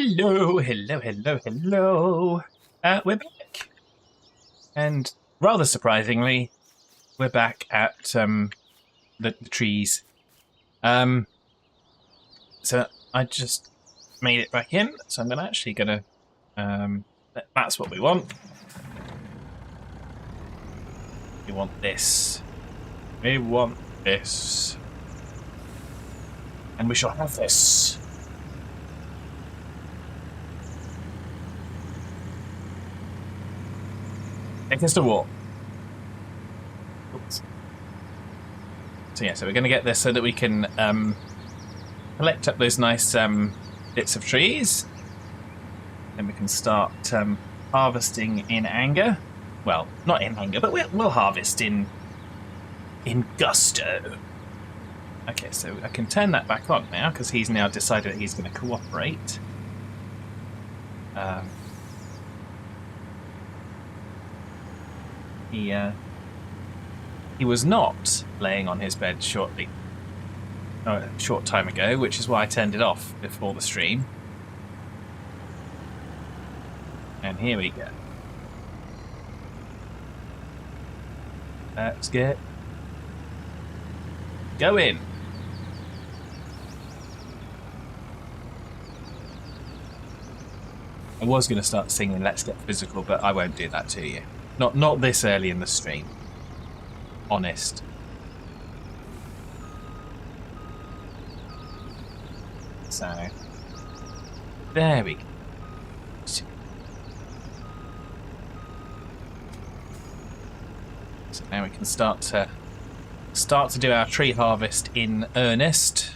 Hello, hello, hello, hello. We're back. And rather surprisingly, we're back at the trees. Um, so I just made it back in, so I'm gonna that's what we want. We want this. We want this. And we shall have this. Take us to war. Oops. So yeah, so we're going to get this so that we can collect up those nice bits of trees. Then we can start harvesting in anger. Well, not in anger, but we'll harvest in gusto. Okay, so I can turn that back on now because he's now decided that he's going to cooperate. He was not laying on his bed a short time ago, which is why I turned it off before the stream. And here we go. Let's get going. I was going to start singing Let's Get Physical, but I won't do that to you. Not this early in the stream. Honest. So, there we go. So now we can start to do our tree harvest in earnest.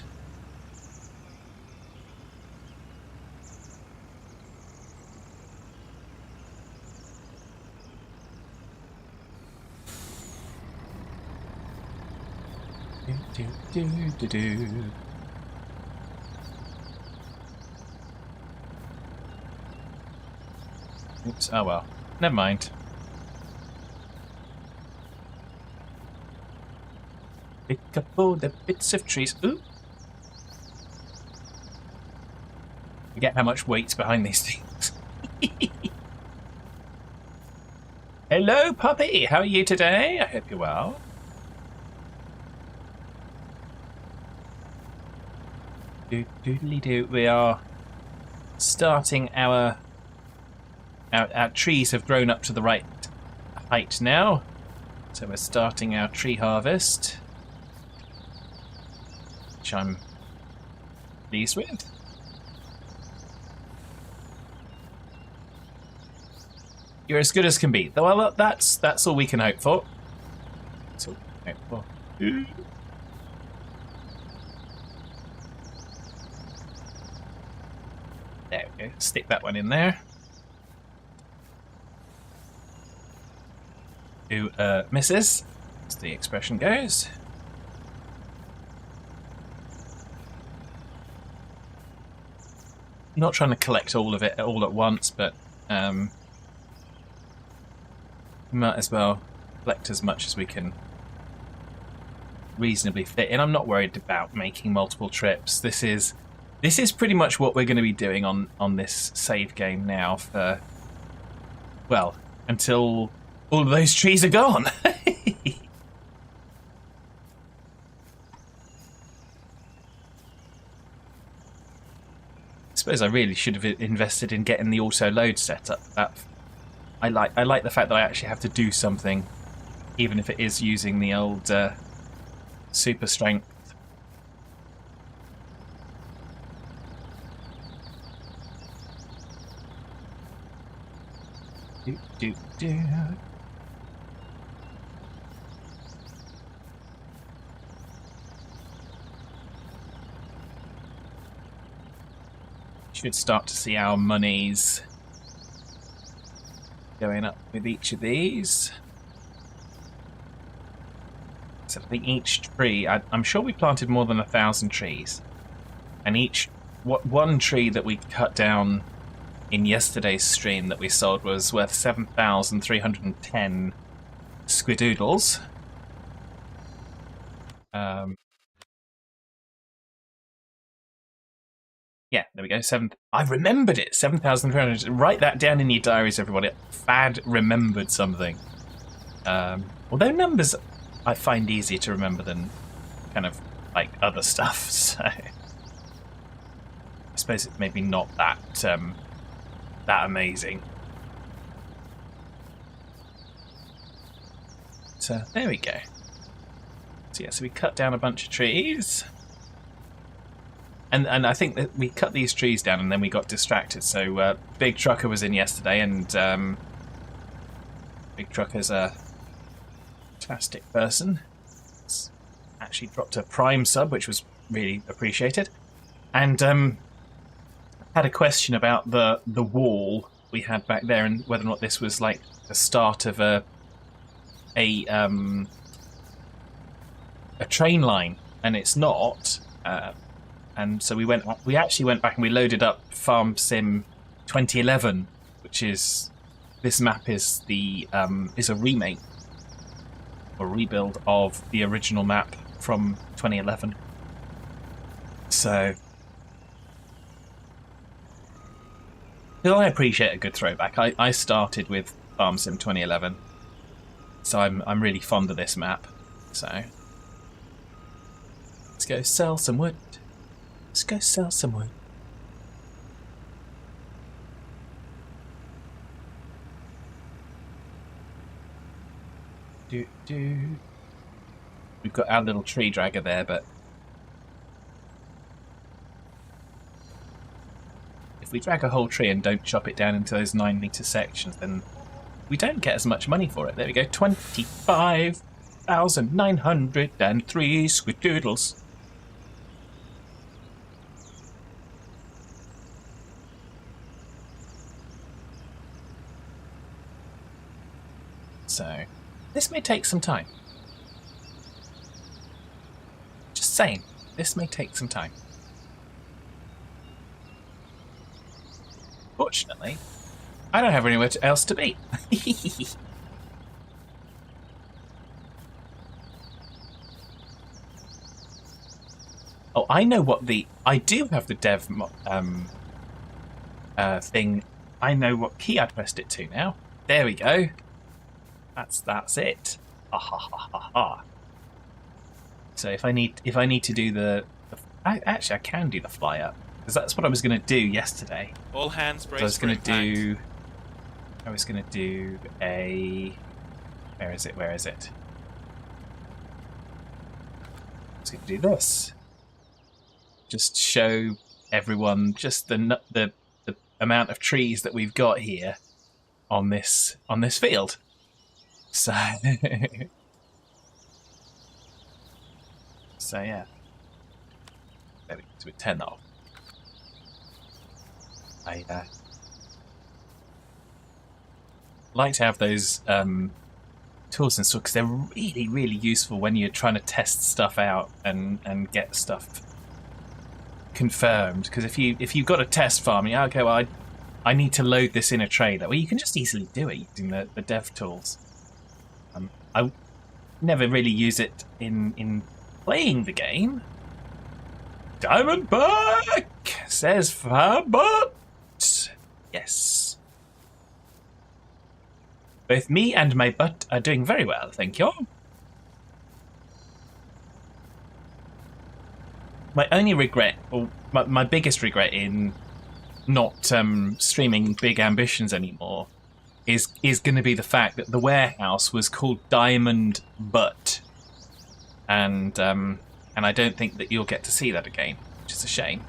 Oops, oh well. Never mind. Pick up all the bits of trees. Ooh. Forget how much weight's behind these things. Hello, puppy. How are you today? I hope you're well. Doodly-doo. We are starting our trees have grown up to the right height now. So we're starting our tree harvest, which I'm pleased with. You're as good as can be. Well, that's all we can hope for. That's all we can hope for. There we go. Stick that one in there. Who misses, as the expression goes. Not trying to collect all of it all at once, but might as well collect as much as we can reasonably fit in. I'm not worried about making multiple trips. This is pretty much what we're going to be doing on this save game now for, well, until all of those trees are gone. I suppose I really should have invested in getting the auto load set up. I like the fact that I actually have to do something, even if it is using the old super strength. Do. Should start to see our monies going up with each of these. So I think each tree, I'm sure we planted more than 1,000 trees, and one tree that we cut down in yesterday's stream that we sold was worth 7,310 squidoodles. Yeah, there we go. I remembered it. 7,300. Write that down in your diaries, everybody. Fad remembered something. Although numbers I find easier to remember than kind of like other stuff, so I suppose it's maybe not that that amazing. So there we go. So yeah, so we cut down a bunch of trees. And I think that we cut these trees down and then we got distracted. So Big Trucker was in yesterday, and Big Trucker's a fantastic person. It's actually dropped a Prime sub, which was really appreciated. And had a question about the wall we had back there and whether or not this was like the start of a train line, and it's not. And so we actually went back and we loaded up Farm Sim 2011, which is this map is a remake or rebuild of the original map from 2011. So I appreciate a good throwback. I started with Farm Sim 2011, so I'm really fond of this map. So let's go sell some wood. Let's go sell some wood. We've got our little tree dragger there, but if we drag a whole tree and don't chop it down into those 9-meter sections, then we don't get as much money for it. There we go, 25,903 squiddoodles. So, this may take some time. Just saying, this may take some time. Fortunately, I don't have anywhere else to be. Oh, I know what I do have the dev thing. I know what key I pressed it to now. There we go. That's it. Ha ha ha ha ha. So if I need to do actually I can do the fly up, because that's what I was going to do yesterday. All hands brace. I was going to do a. Where is it? I was going to do this. Just show everyone just the amount of trees that we've got here on this field. So, so yeah. There we go. So we turn that off. I like to have those tools and stuff because they're really, really useful when you're trying to test stuff out and get stuff confirmed. Because if you've got a test farm, you're okay. Well, I need to load this in a trailer. Well, you can just easily do it using the dev tools. I never really use it in playing the game. Diamondback says Fabot. Yes. Both me and my butt are doing very well, thank you. My only regret, or my biggest regret in not streaming Big Ambitions anymore is going to be the fact that the warehouse was called Diamond Butt, and I don't think that you'll get to see that again, which is a shame.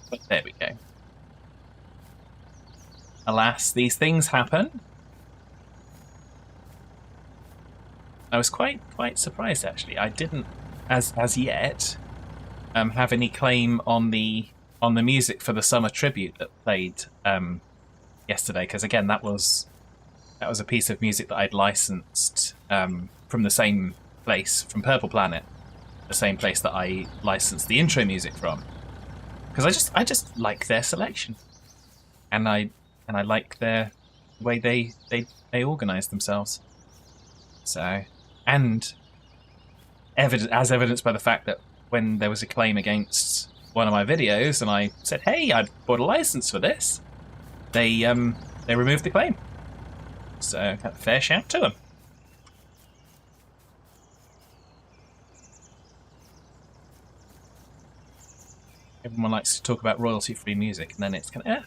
But there we go. Alas, these things happen. I was quite surprised actually. I didn't, as yet, have any claim on the music for the summer tribute that played yesterday, because again that was a piece of music that I'd licensed from the same place, from Purple Planet, the same place that I licensed the intro music from, because I just like their selection, and I like their way they organise themselves. So, and as evidenced by the fact that when there was a claim against one of my videos and I said, hey, I bought a license for this, they removed the claim. So fair shout to them. Everyone likes to talk about royalty-free music, and then it's kind of,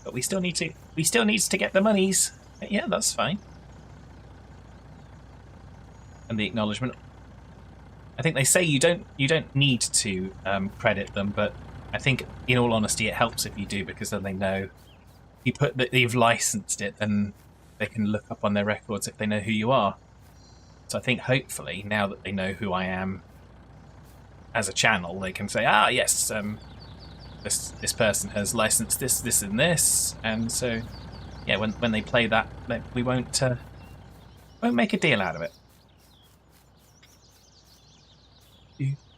but we still need to get the monies. Yeah, that's fine. And the acknowledgement. I think they say you don't need to credit them, but I think, in all honesty, it helps if you do, because then they know you put that you've licensed it, then they can look up on their records if they know who you are. So I think hopefully now that they know who I am as a channel, they can say, ah, yes, this person has licensed this, and this, and so yeah, when they play that, we won't make a deal out of it.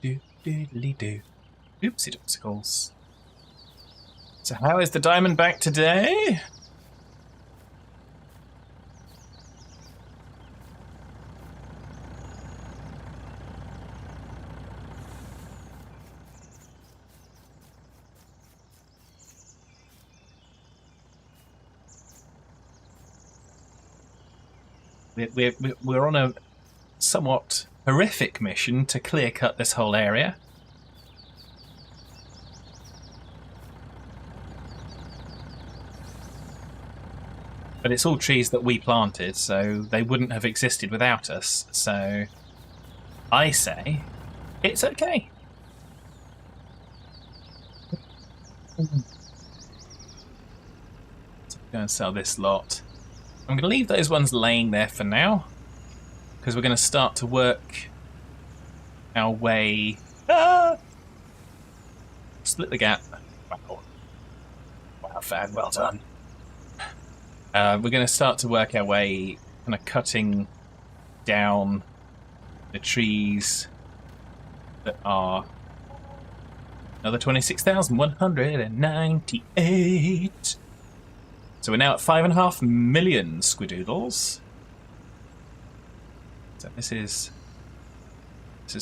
Do. Oopsie doopsicles. So how is the Diamondback today? We're on a somewhat horrific mission to clear cut this whole area. But it's all trees that we planted, so they wouldn't have existed without us. So I say it's okay. So I'm going to sell this lot. I'm going to leave those ones laying there for now, because we're going to start to work our way... Split the gap. Wow, fan, well done. We're going to start to work our way, kind of cutting down the trees that are another 26,198. So we're now at 5.5 million squidoodles. So this is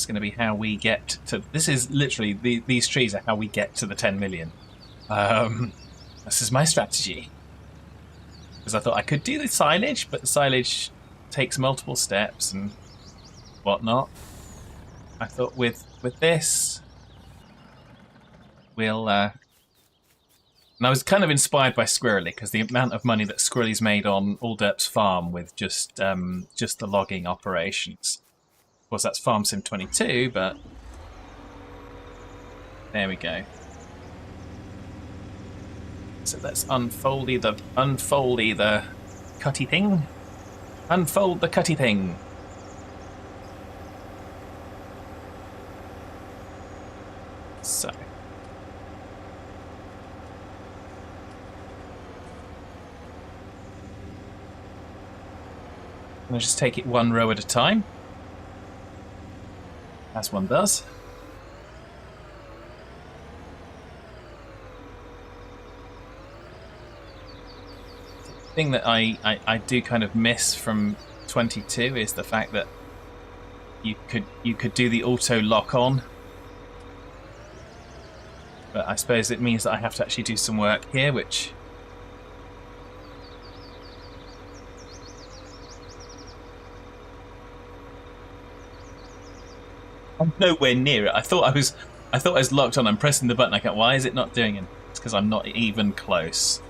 going to be how we get to. This is literally these trees are how we get to the 10 million. This is my strategy. Because I thought I could do the silage, but the silage takes multiple steps and whatnot. I thought with this, we'll... and I was kind of inspired by Squirrely, because the amount of money that Squirrely's made on Allderp's farm with just the logging operations. Of course, that's Farm Sim 22, but there we go. So let's unfold the cutty thing. Unfold the cutty thing. So. I'm going to just take it one row at a time, as one does. The thing that I do kind of miss from 22 is the fact that you could do the auto lock on, but I suppose it means that I have to actually do some work here, which I'm nowhere near it. I thought I was locked on. I'm pressing the button. I go, why is it not doing it? It's because I'm not even close.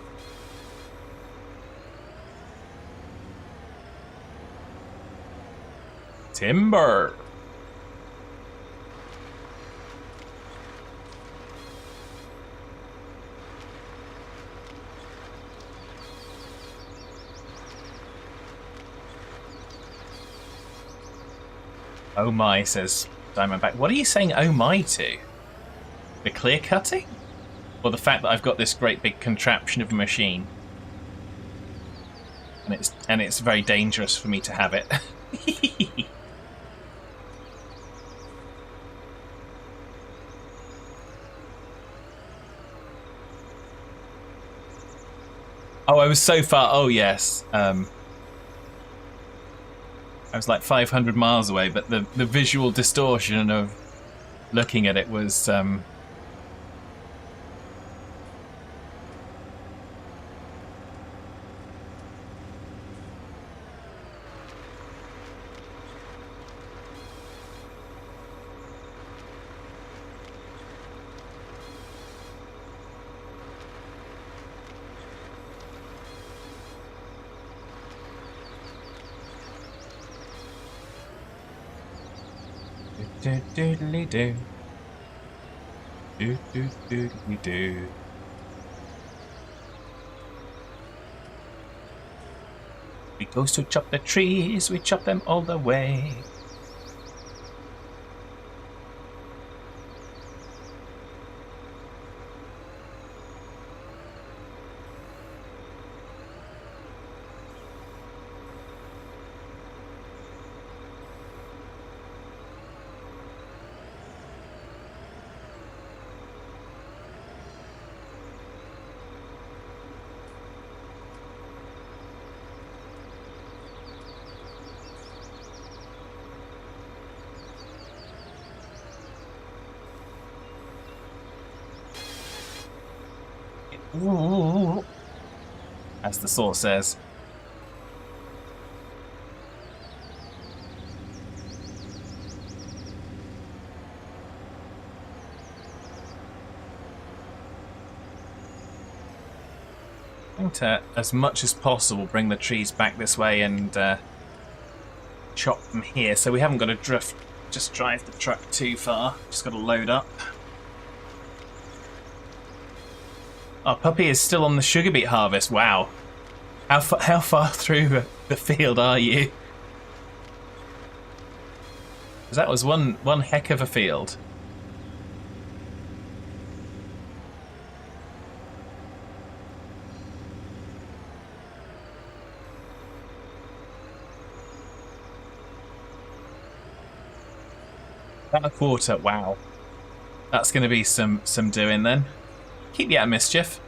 Timber. Oh my, says Diamondback. What are you saying oh my to? The clear cutting? Or the fact that I've got this great big contraption of a machine? And it's very dangerous for me to have it. Oh, I was so far. Oh, yes. I was like 500 miles away, but the visual distortion of looking at it was doodly do. Doodly do. We goes to chop the trees, we chop them all the way. Ooh, as the saw says. I'm going to, as much as possible, bring the trees back this way and chop them here, so we haven't got to just drive the truck too far. Just got to load up. Our puppy is still on the sugar beet harvest. Wow. How far through the field are you? Because that was one heck of a field. About a quarter. Wow. That's going to be some doing then. Keep you out of mischief.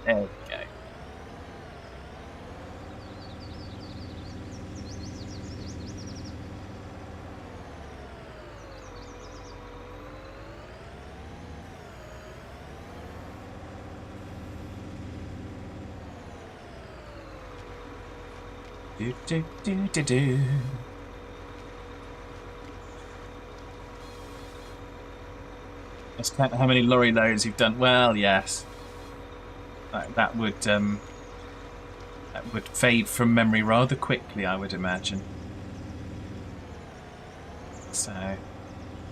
There we go. Do do do do do. Let's count how many lorry loads you've done. Well, yes. That would fade from memory rather quickly, I would imagine. So,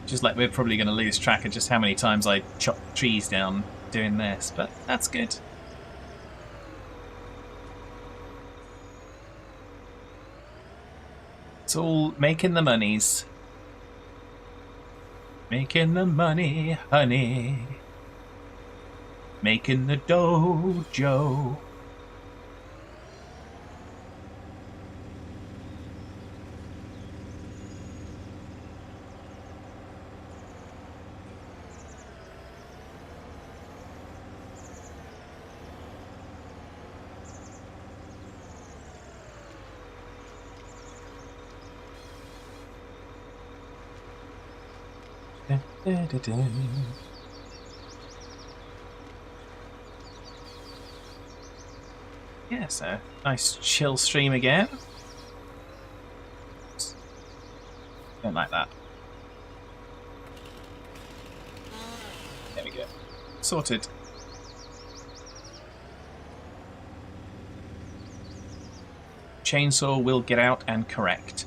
just like we're probably going to lose track of just how many times I chop trees down doing this, but that's good. It's all making the monies. Making the money, honey. Making the dojo. Da, da, da. Yeah, so nice chill stream again. Don't like that. There we go. Sorted. Chainsaw will get out and correct.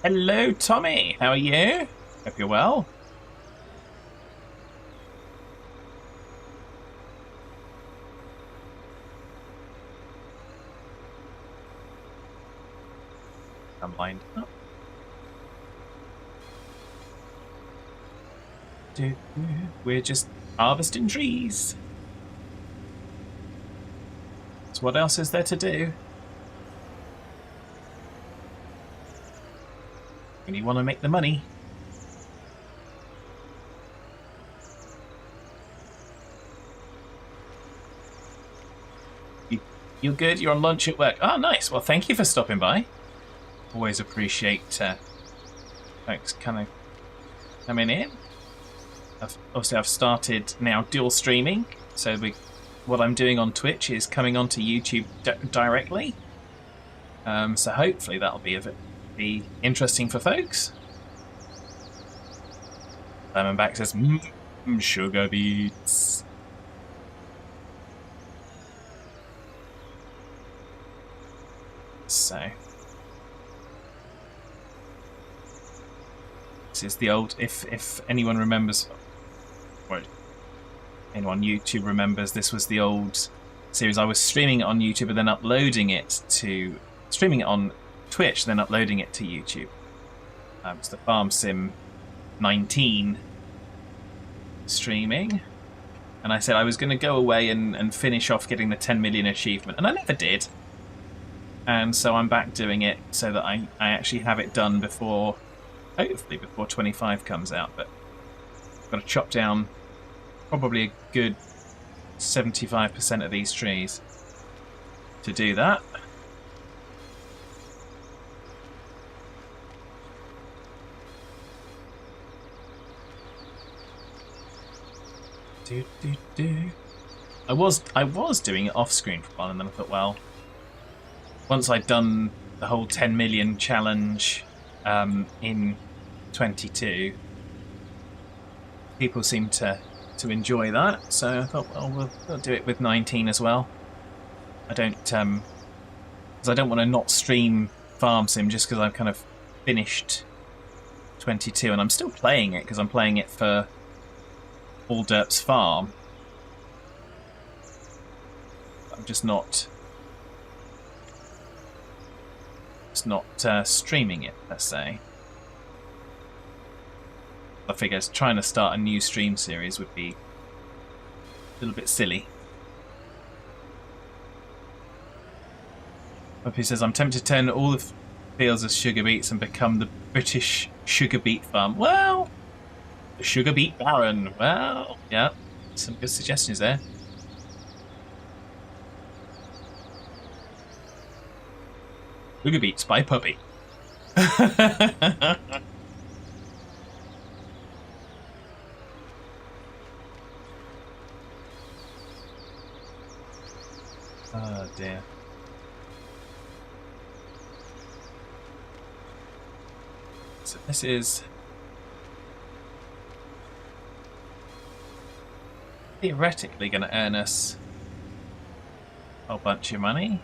Hello, Tommy. How are you? Hope you're well. I'm lined up. We're just harvesting trees. So what else is there to do? When you want to make the money. You're good? You're on lunch at work? Oh, nice. Well, thank you for stopping by. Always appreciate folks kind of coming in. Obviously, I've started now dual streaming. So what I'm doing on Twitch is coming onto YouTube directly. So hopefully that'll be interesting for folks. Diamondback says, sugar beets. So this is the old, if anyone remembers, or anyone on YouTube remembers, this was the old series. I was streaming it on YouTube and then uploading it to streaming it on Twitch, then uploading it to YouTube. It's the FS19 streaming, and I said I was going to go away and finish off getting the 10 million achievement, and I never did. And so I'm back doing it so that I actually have it done before, hopefully before 25 comes out. But I've got to chop down probably a good 75% of these trees to do that. I was doing it off screen for a while, and then I thought, well, once I'd done the whole 10 million challenge in 22, people seemed to enjoy that, so I thought, well, we'll do it with 19 as well. I don't, because I don't want to not stream Farm Sim just because I've kind of finished 22, and I'm still playing it because I'm playing it for All Derp's Farm. I'm just not streaming it per se. I figure trying to start a new stream series would be a little bit silly. Puppy says, I'm tempted to turn all the fields as sugar beets and become the British sugar beet farm. Well, the sugar beet baron. Well, yeah, some good suggestions there. Sugar beets by Puppy. Oh dear. So this is theoretically going to earn us a whole bunch of money.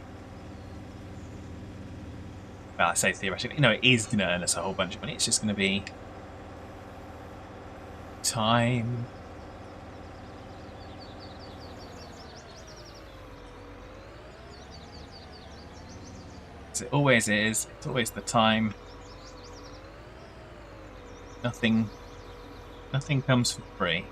Well, I say theoretically. No, it is going to earn us a whole bunch of money. It's just going to be time. As it always is. It's always the time. Nothing comes for free.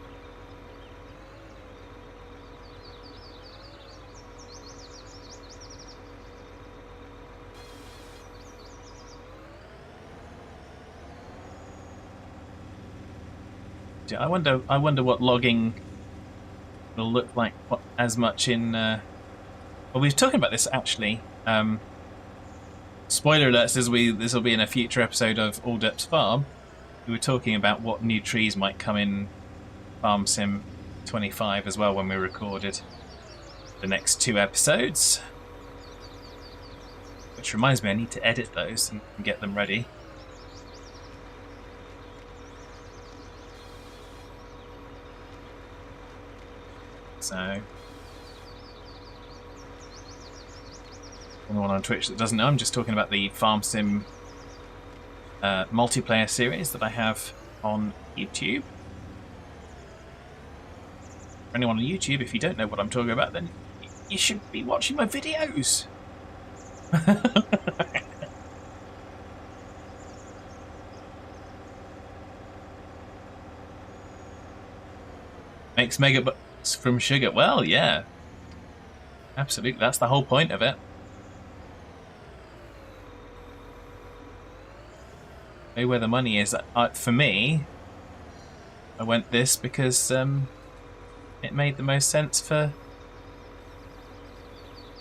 I wonder what logging will look like as much in. Well, we were talking about this actually. Spoiler alert: this will be in a future episode of All Derp's Farm. We were talking about what new trees might come in Farm Sim 25 as well when we recorded the next 2 episodes. Which reminds me, I need to edit those and get them ready. So, anyone on Twitch that doesn't know, I'm just talking about the Farm Sim multiplayer series that I have on YouTube. For anyone on YouTube, if you don't know what I'm talking about, then you should be watching my videos. Makes megabucks from sugar. Well, yeah. Absolutely. That's the whole point of it. Know where the money is. For me, I went this because it made the most sense for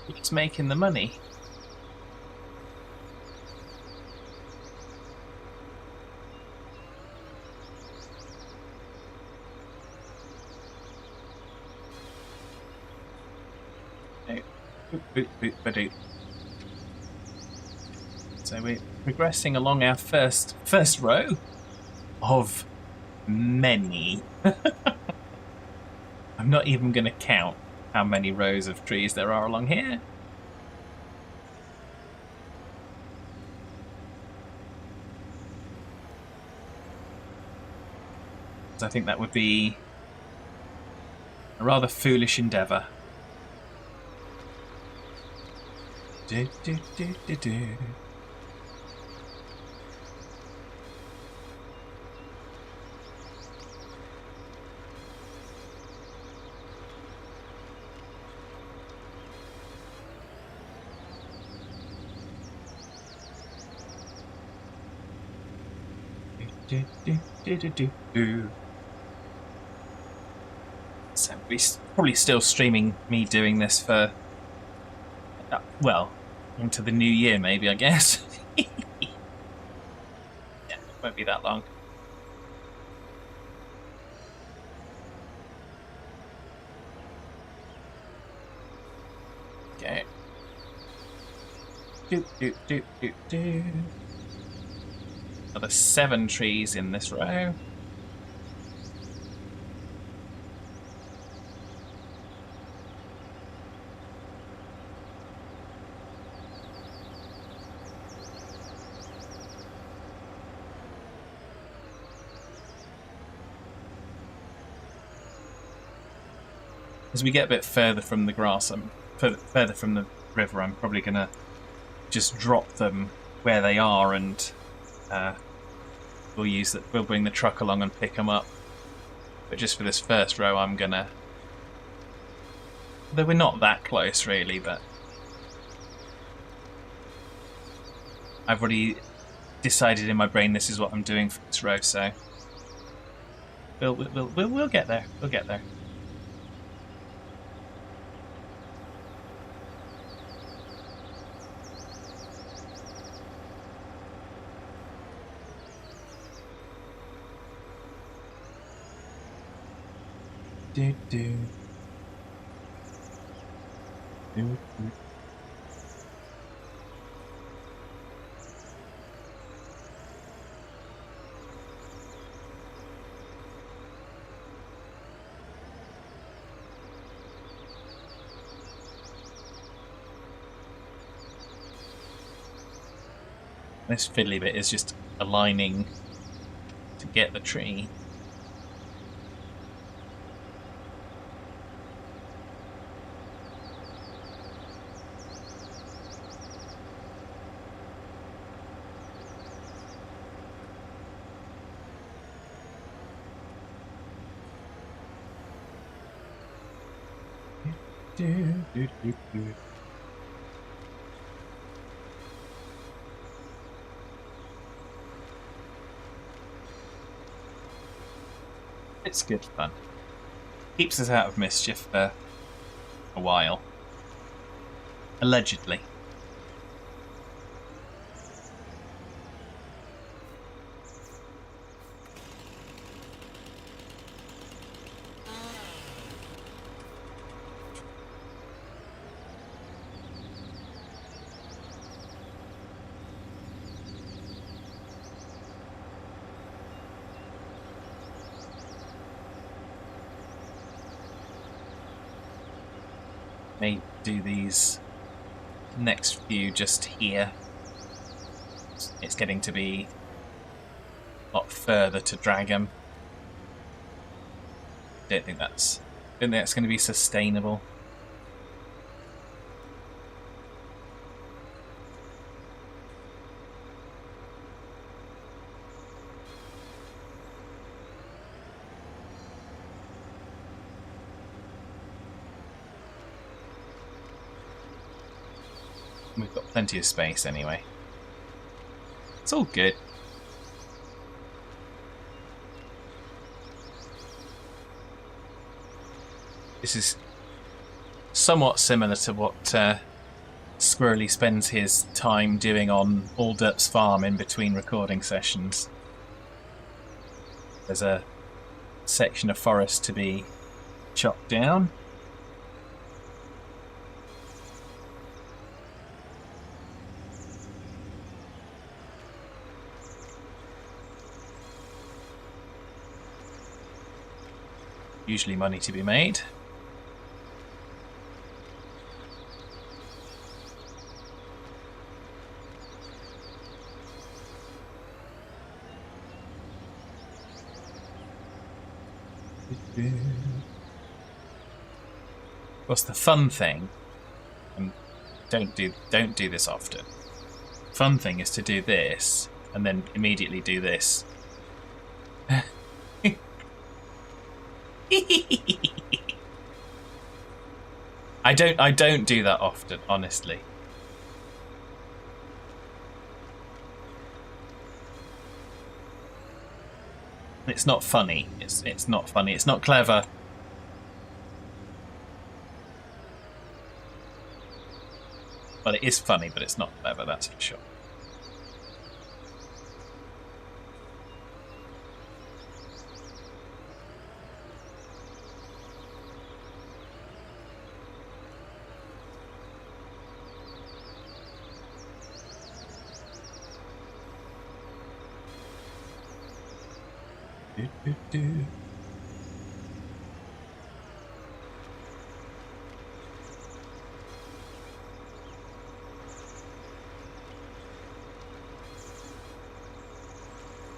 who's making the money. So we're progressing along our first row of many. I'm not even going to count how many rows of trees there are along here. So I think that would be a rather foolish endeavour. Do, do, do, do, do. Do, do, do, do, do, do. So we're probably still streaming me doing this for, well, into the new year maybe, I guess. Yeah, it won't be that long. Okay. Do, do, do, do, do. Another 7 trees in this row. As we get a bit further from the grass, further from the river, I'm probably going to just drop them where they are, and we'll bring the truck along and pick them up. But just for this first row, I'm gonna. Though we're not that close, really, but I've already decided in my brain this is what I'm doing for this row, so we'll get there. We'll get there. Do, do. Do, do. This fiddly bit is just aligning to get the tree. Do, do, do, do. It's good fun. Keeps us out of mischief for a while. Allegedly. May do these next few just here. It's getting to be lot further to drag them. Don't think that's going to be sustainable. We've got plenty of space anyway. It's all good. This is somewhat similar to what Squirrely spends his time doing on Aldurp's farm in between recording sessions. There's a section of forest to be chopped down. Usually money to be made. What's the fun thing? And don't do this often. Fun thing is to do this and then immediately do this. I don't do that often, honestly. It's not funny. It's not funny. It's not clever. Well, it is funny, but it's not clever, that's for sure.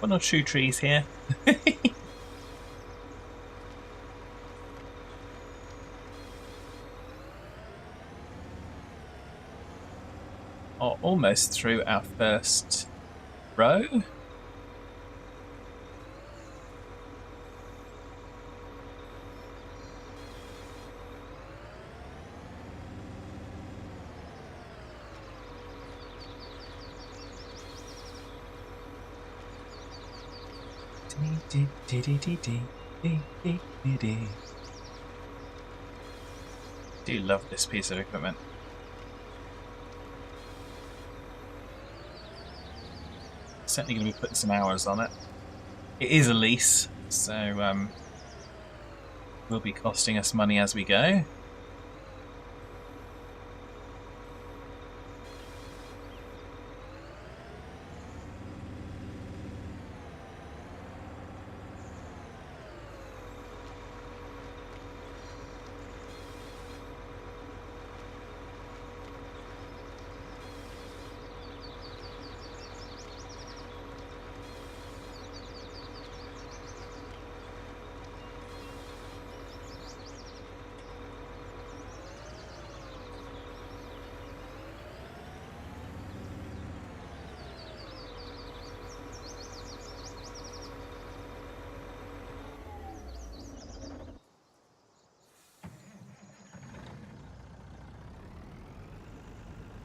One or two trees here. Oh, almost through our first row. Do love this piece of equipment. Certainly going to be putting some hours on it. It is a lease, so will be costing us money as we go.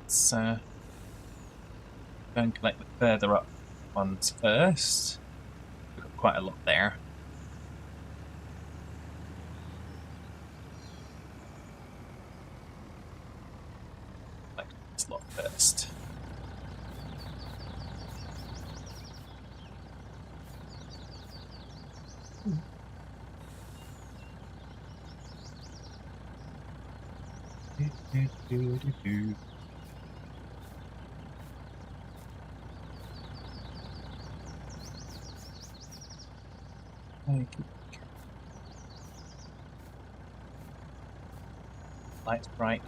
Let's go and collect the further up ones first. We've got quite a lot there. Collect this lot first. Lights bright.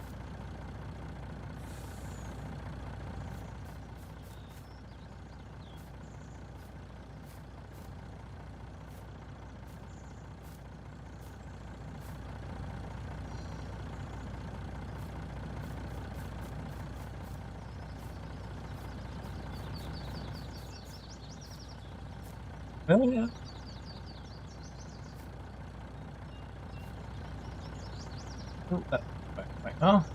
Oh, yeah. Oh, that worked quite well.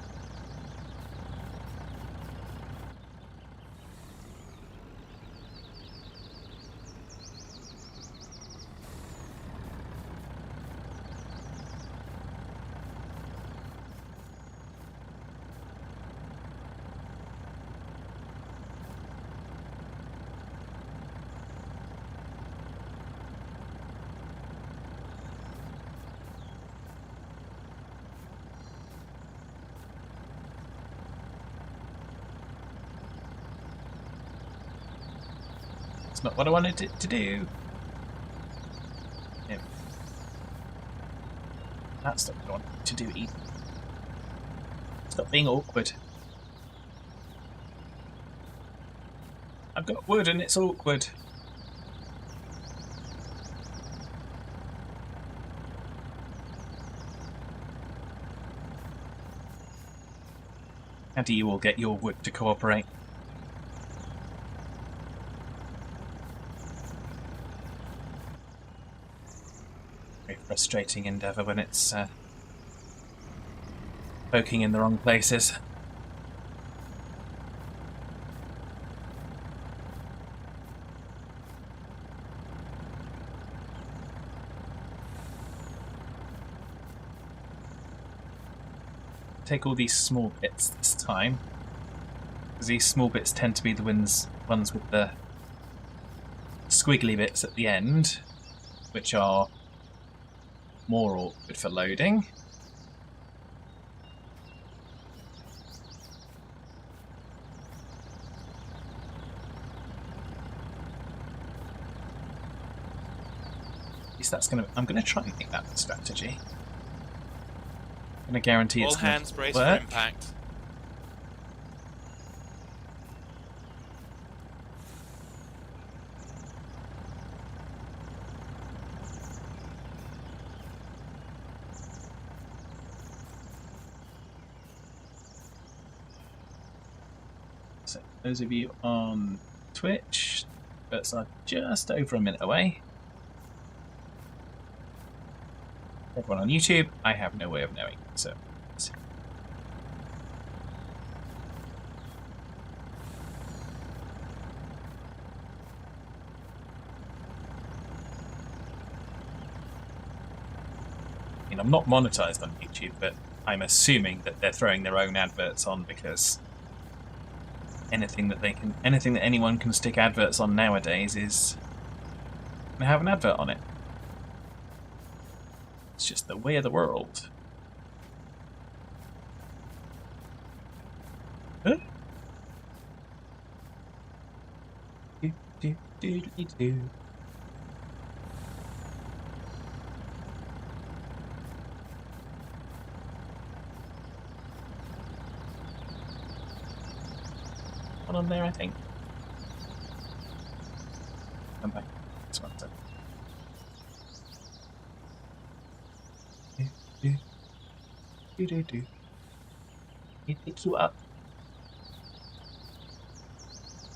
It's not what I wanted it to do. Yeah, that's not what I wanted it to do either. Stop being awkward. I've got wood and it's awkward. How do you all get your wood to cooperate? Very frustrating endeavour when it's poking in the wrong places. Take all these small bits this time, because these small bits tend to be the ones with the squiggly bits at the end, which are more awkward for loading. At least that's gonna. I'm gonna try and make that the strategy. I'm gonna guarantee it's All gonna hands brace work. for impact. So those of you on Twitch, bets are just over a minute away. Everyone on YouTube, I have no way of knowing. So I'm not monetized on YouTube, but I'm assuming that they're throwing their own adverts on because anything that anyone can stick adverts on nowadays is going to have an advert on it. It's just the way of the world. Huh? Do, do, do, do, do. One on there, I think. Come back. This one's done. Do, do, do, do, do. It pick you up.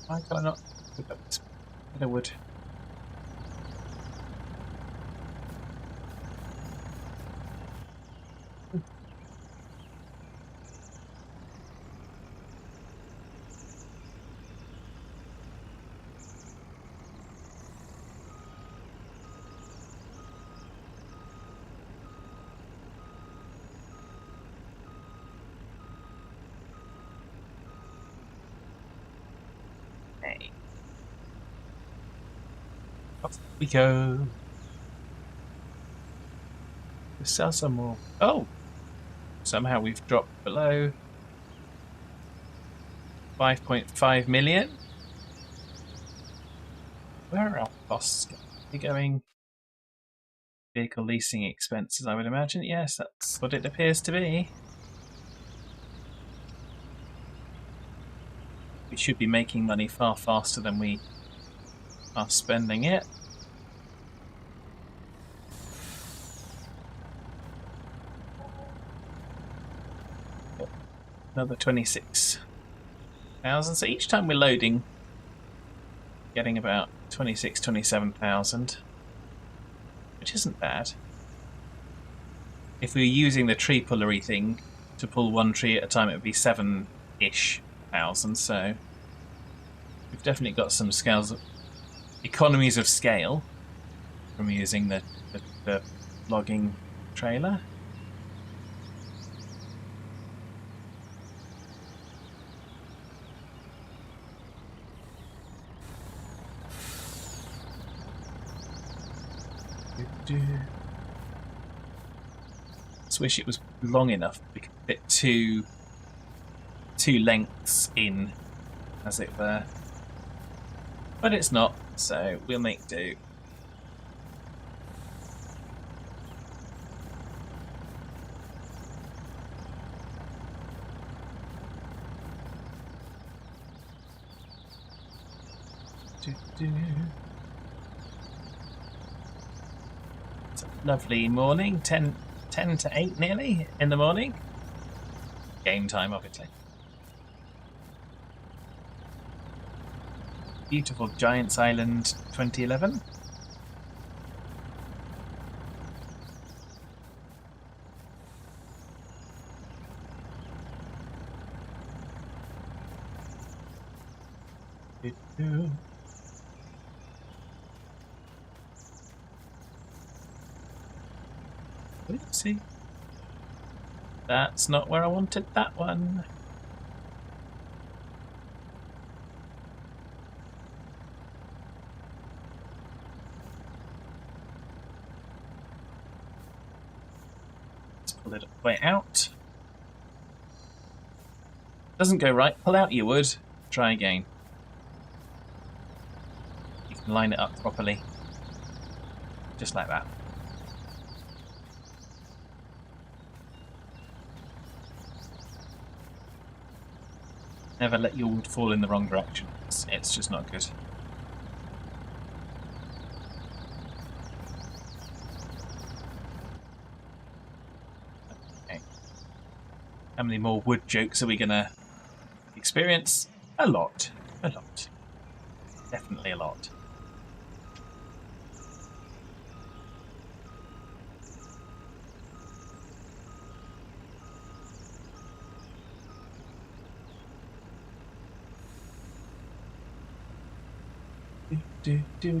Why can I not pick up this bit of wood? Hey. Off we go. Let's sell some more. Oh! Somehow we've dropped below 5.5 million. Where are our costs going? Vehicle leasing expenses, I would imagine. Yes, that's what it appears to be. We should be making money far faster than we are spending it. Another 26,000. So each time we're loading, getting about 27,000, which isn't bad. If we were using the tree pullery thing to pull one tree at a time, it would be 7-ish thousand. So we've definitely got some economies of scale from using the logging trailer. Just wish it was long enough. We could fit two lengths in, as it were. But it's not, so we'll make do. It's a lovely morning, 10 to 8 nearly in the morning. Game time, obviously. Beautiful Giants Island 2011. Oopsie. That's not where I wanted that one. Let's pull it way out. Doesn't go right. Pull out your wood. Try again. You can line it up properly. Just like that. Never let your wood fall in the wrong direction. It's just not good. Okay. How many more wood jokes are we gonna experience? A lot. A lot. Definitely a lot. Do. The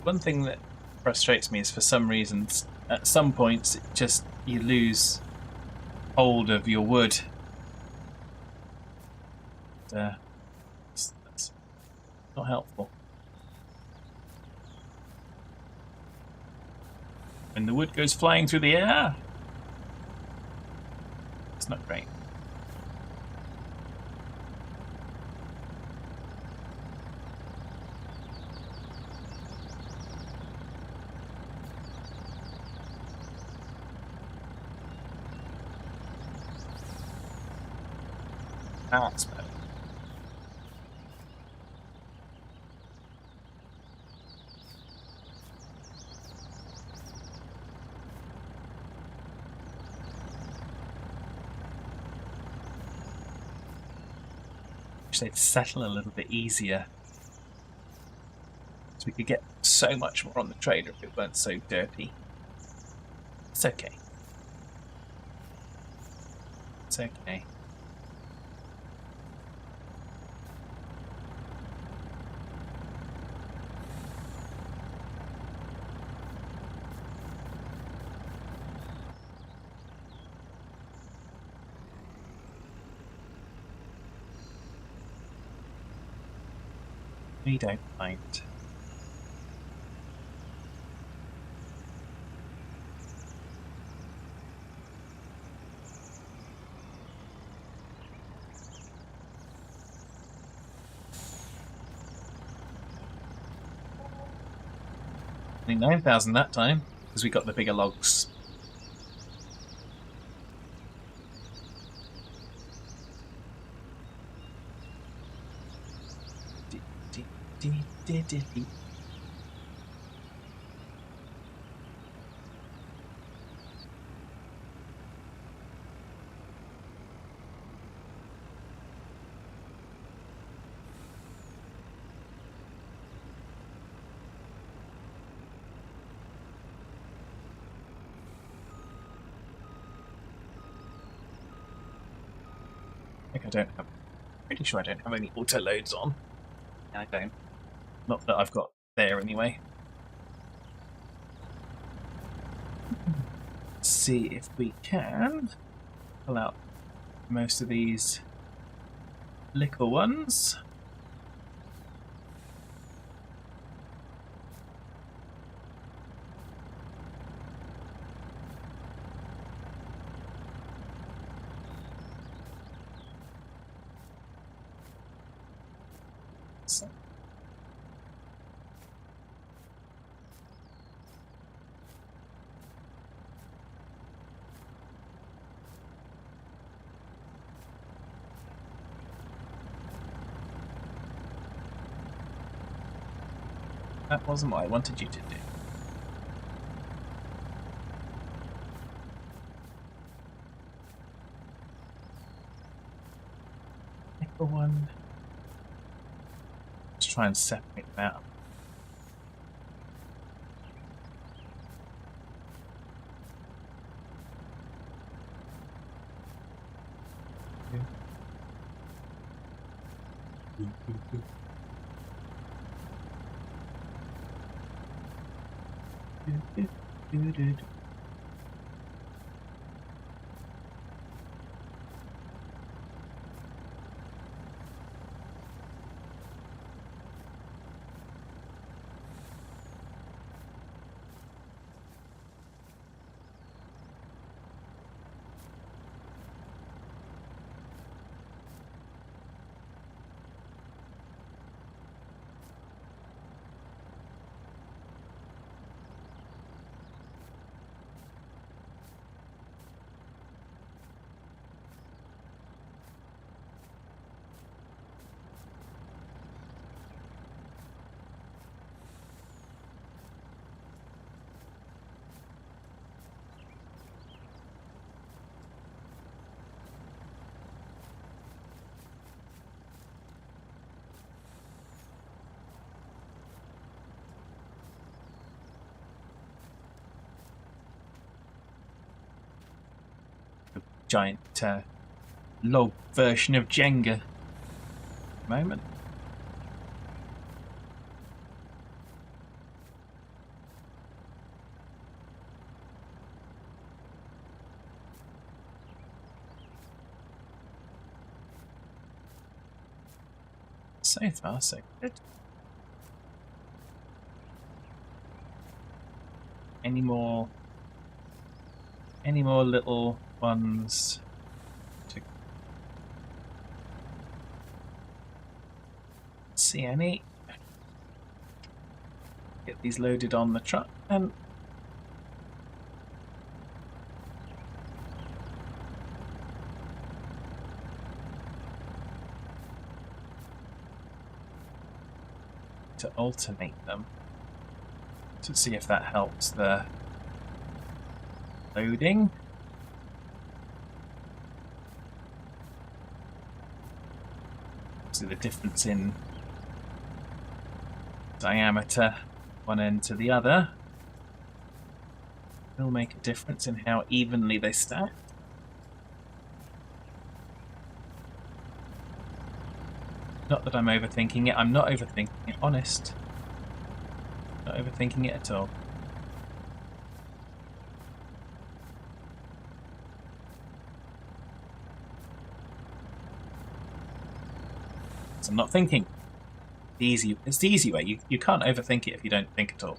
one thing that frustrates me is, for some reasons, at some points, you lose hold of your wood. That's not helpful. When the wood goes flying through the air, it's not great. That's better. Wish they'd settle a little bit easier, so we could get so much more on the trailer if it weren't so dirty. It's okay. It's okay. We don't mind. Only 9,000 that time, because we got the bigger logs. I think I don't have. Pretty sure I don't have any auto loads on. I don't. Not that I've got there anyway. Let's see if we can pull out most of these little ones. So. That wasn't what I wanted you to do. Nickel one. Let's try and separate them out. Giant log version of Jenga. Moment. So far, so good. Any more little ones to see any? Get these loaded on the truck and to alternate them to see if that helps the loading. So the difference in diameter one end to the other will make a difference in how evenly they stack. Not that I'm overthinking it. I'm not overthinking it, honest. Not overthinking it at all. So I'm not thinking. It's the easy way. You can't overthink it if you don't think at all.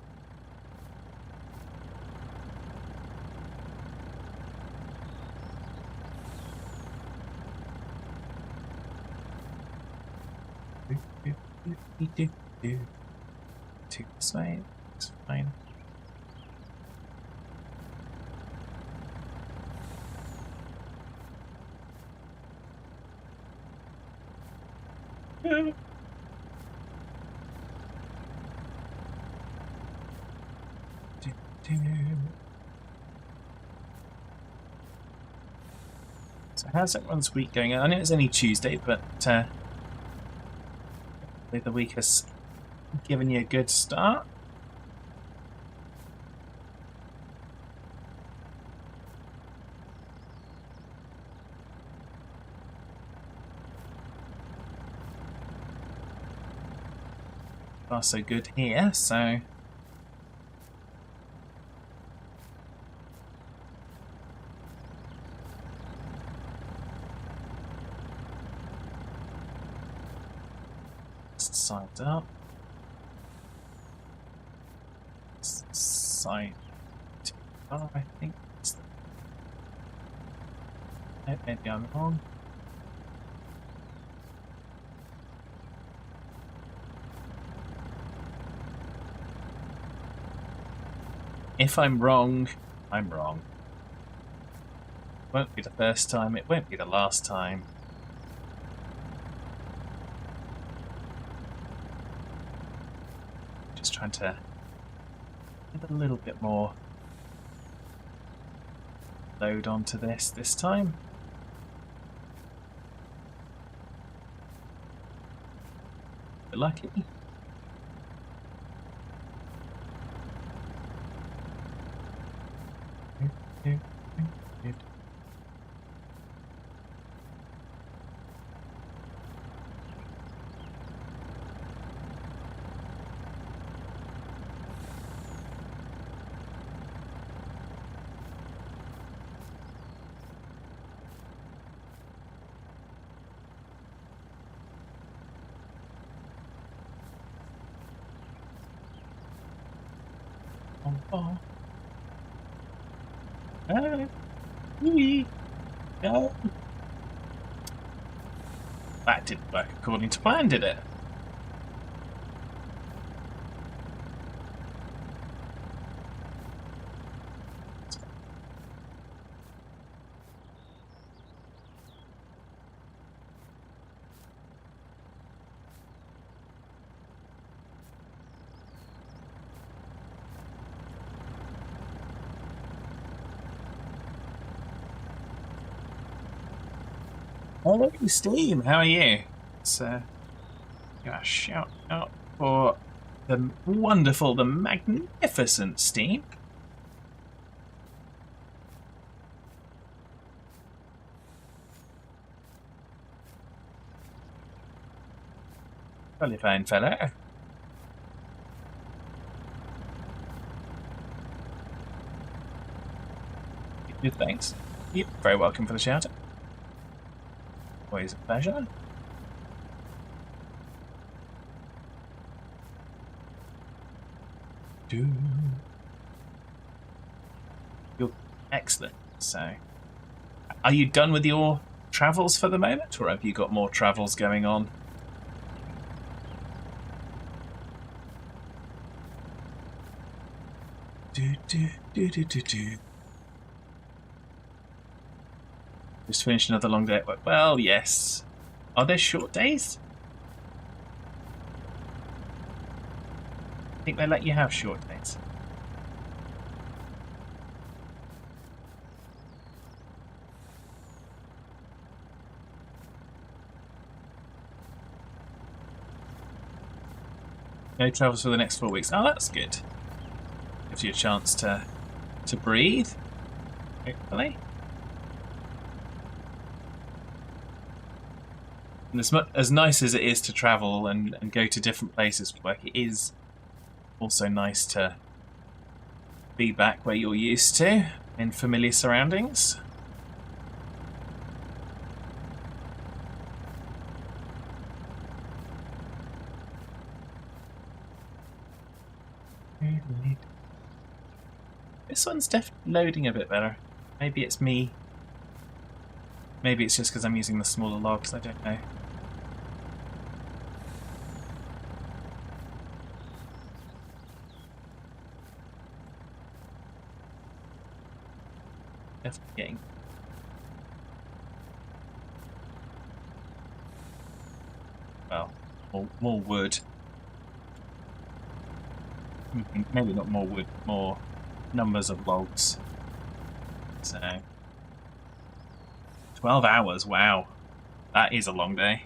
To this way, it's fine. So how's everyone's week going? I know it's only Tuesday, but the week has given you a good start. Far so good here, so side up. Side to I think. No, maybe I'm wrong. If I'm wrong, I'm wrong. It won't be the first time, it won't be the last time. Just trying to get a little bit more load onto this time. Bit lucky. Oh. No. That didn't work according to plan, did it? Hello, Steam. How are you? It's a shout out for the wonderful, the magnificent Steam. Jolly fine fellow. Good, thanks. You're very welcome for the shout out. Always a pleasure. You're excellent. So, are you done with your travels for the moment, or have you got more travels going on? Just finished another long day at work. Well, yes. Are there short days? I think they let you have short days. No travels for the next 4 weeks. Oh, that's good. Gives you a chance to breathe, hopefully. And as nice as it is to travel and go to different places for work, it is also nice to be back where you're used to, in familiar surroundings. This one's definitely loading a bit better. Maybe it's me. Maybe it's just because I'm using the smaller logs, I don't know. Definitely getting. Well, more wood. Maybe not more wood, more numbers of logs. So 12 hours, wow. That is a long day.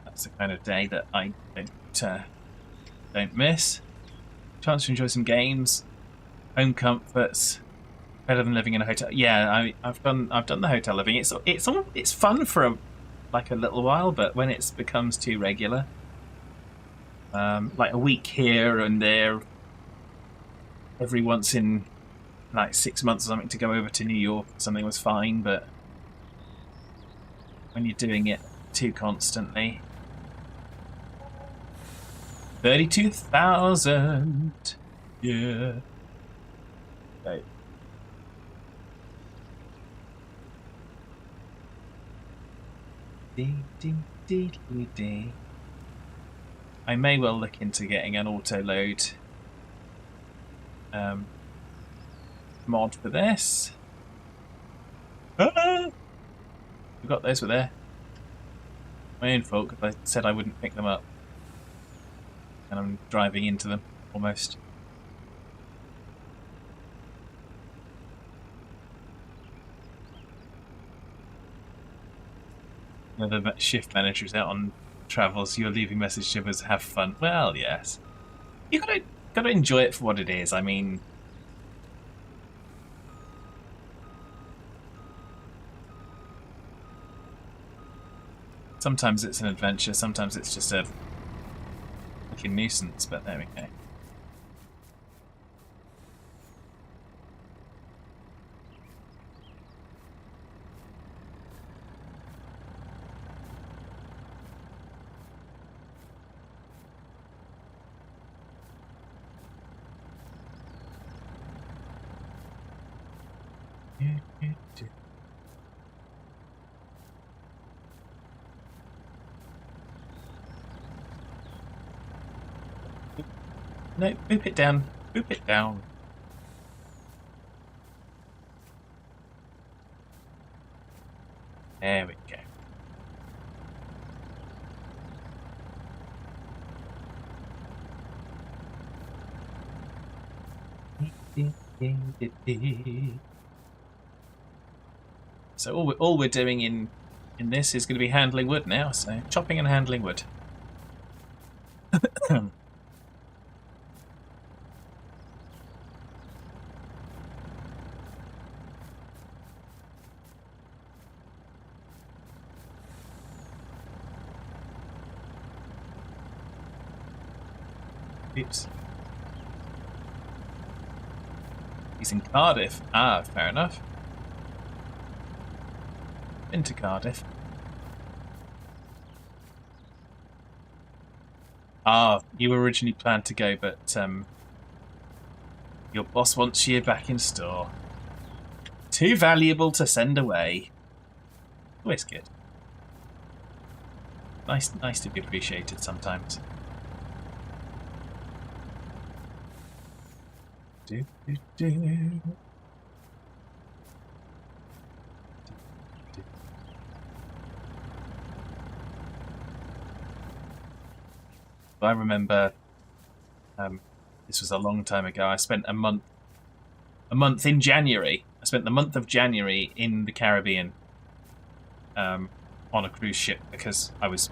That's the kind of day that I don't miss. Chance to enjoy some games, home comforts, better than living in a hotel. Yeah, I've done the hotel living. It's fun for like a little while, but when it becomes too regular, like a week here and there, every once in like 6 months or something to go over to New York or something was fine, but when you're doing it too constantly. 32,000. Yeah. Okay. Dee, dee, dee, dee, dee. I may well look into getting an auto load mod for this. Ah! Forgot those were there. My own fault because I said I wouldn't pick them up. And I'm driving into them, almost. The shift manager's out on travels. You're leaving message to us. Have fun. Well, yes. You gotta enjoy it for what it is. I mean, sometimes it's an adventure. Sometimes it's just a fucking nuisance. But there we go. No, boop it down. Boop it down. There we go. So all we're doing in this is going to be handling wood now. So chopping and handling wood. Oops. He's in Cardiff. Ah, fair enough. Been to Cardiff. Ah, you originally planned to go, but your boss wants you back in store. Too valuable to send away. Always good. Nice to be appreciated sometimes. Do, do, do. I remember this was a long time ago. I spent a month in January. I spent the month of January in the Caribbean on a cruise ship because I was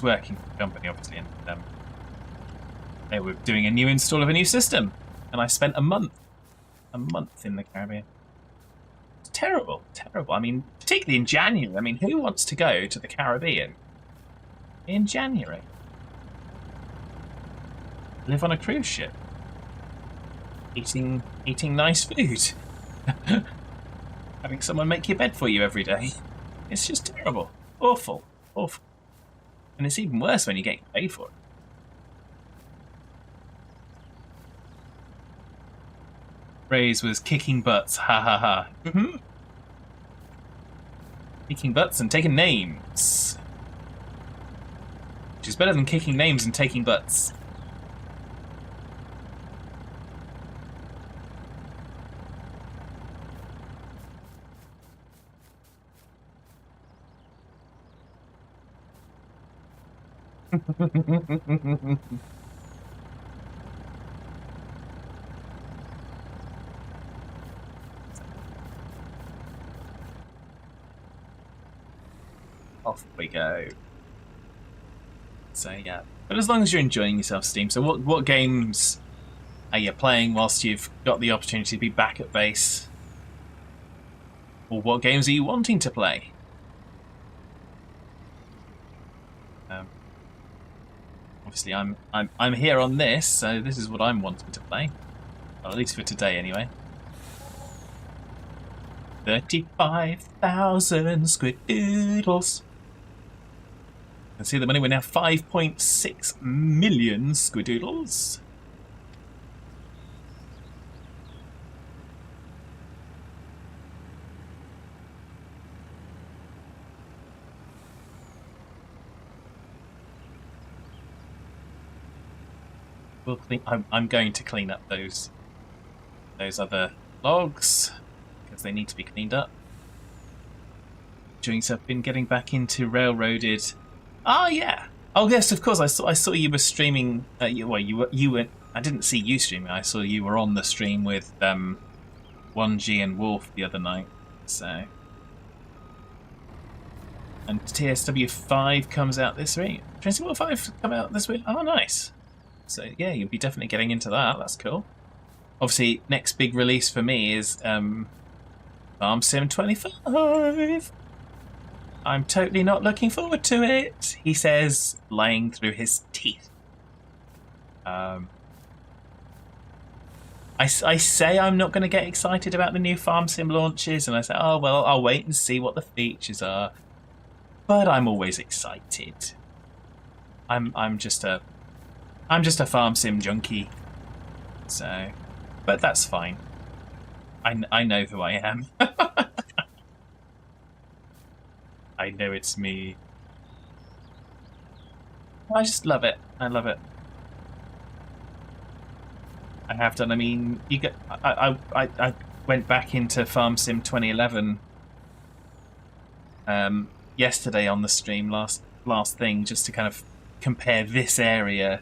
working for the company, obviously, and they were doing a new install of a new system, and I spent a month in the Caribbean. It's terrible. I mean, particularly in January. I mean, who wants to go to the Caribbean in January? Live on a cruise ship, eating nice food, having someone make your bed for you every day. It's just terrible, awful, and it's even worse when you get paid for it. Phrase was kicking butts, ha ha ha. Kicking butts and taking names, which is better than kicking names and taking butts. off we go. So yeah, but as long as you're enjoying yourself, Steam. So what games are you playing whilst you've got the opportunity to be back at base? Or what games are you wanting to play? Obviously, I'm here on this, so this is what I'm wanting to play. Well, at least for today, anyway. 35,000 squidoodles. You can see the money. We're now 5.6 million squidoodles. We'll clean. I'm going to clean up those other logs because they need to be cleaned up. Doing so, I've been getting back into Railroaded. Ah, yeah. Oh yes, of course. I saw you were streaming. You were. I didn't see you streaming. I saw you were on the stream with 1G and Wolf the other night. So. And TSW 5 comes out this week. TSW 5 come out this week. Oh, nice. So yeah, you'll be definitely getting into that. That's cool. Obviously, next big release for me is Farm Sim 25. I'm totally not looking forward to it, he says, lying through his teeth. I say I'm not going to get excited about the new Farm Sim launches, and I say, oh well, I'll wait and see what the features are. But I'm always excited. I'm just a Farm Sim junkie. So, but that's fine. I know who I am. I know it's me. I just love it. I love it. I have done. I mean, you get. I went back into Farm Sim 2011 yesterday on the stream, last thing, just to kind of compare this area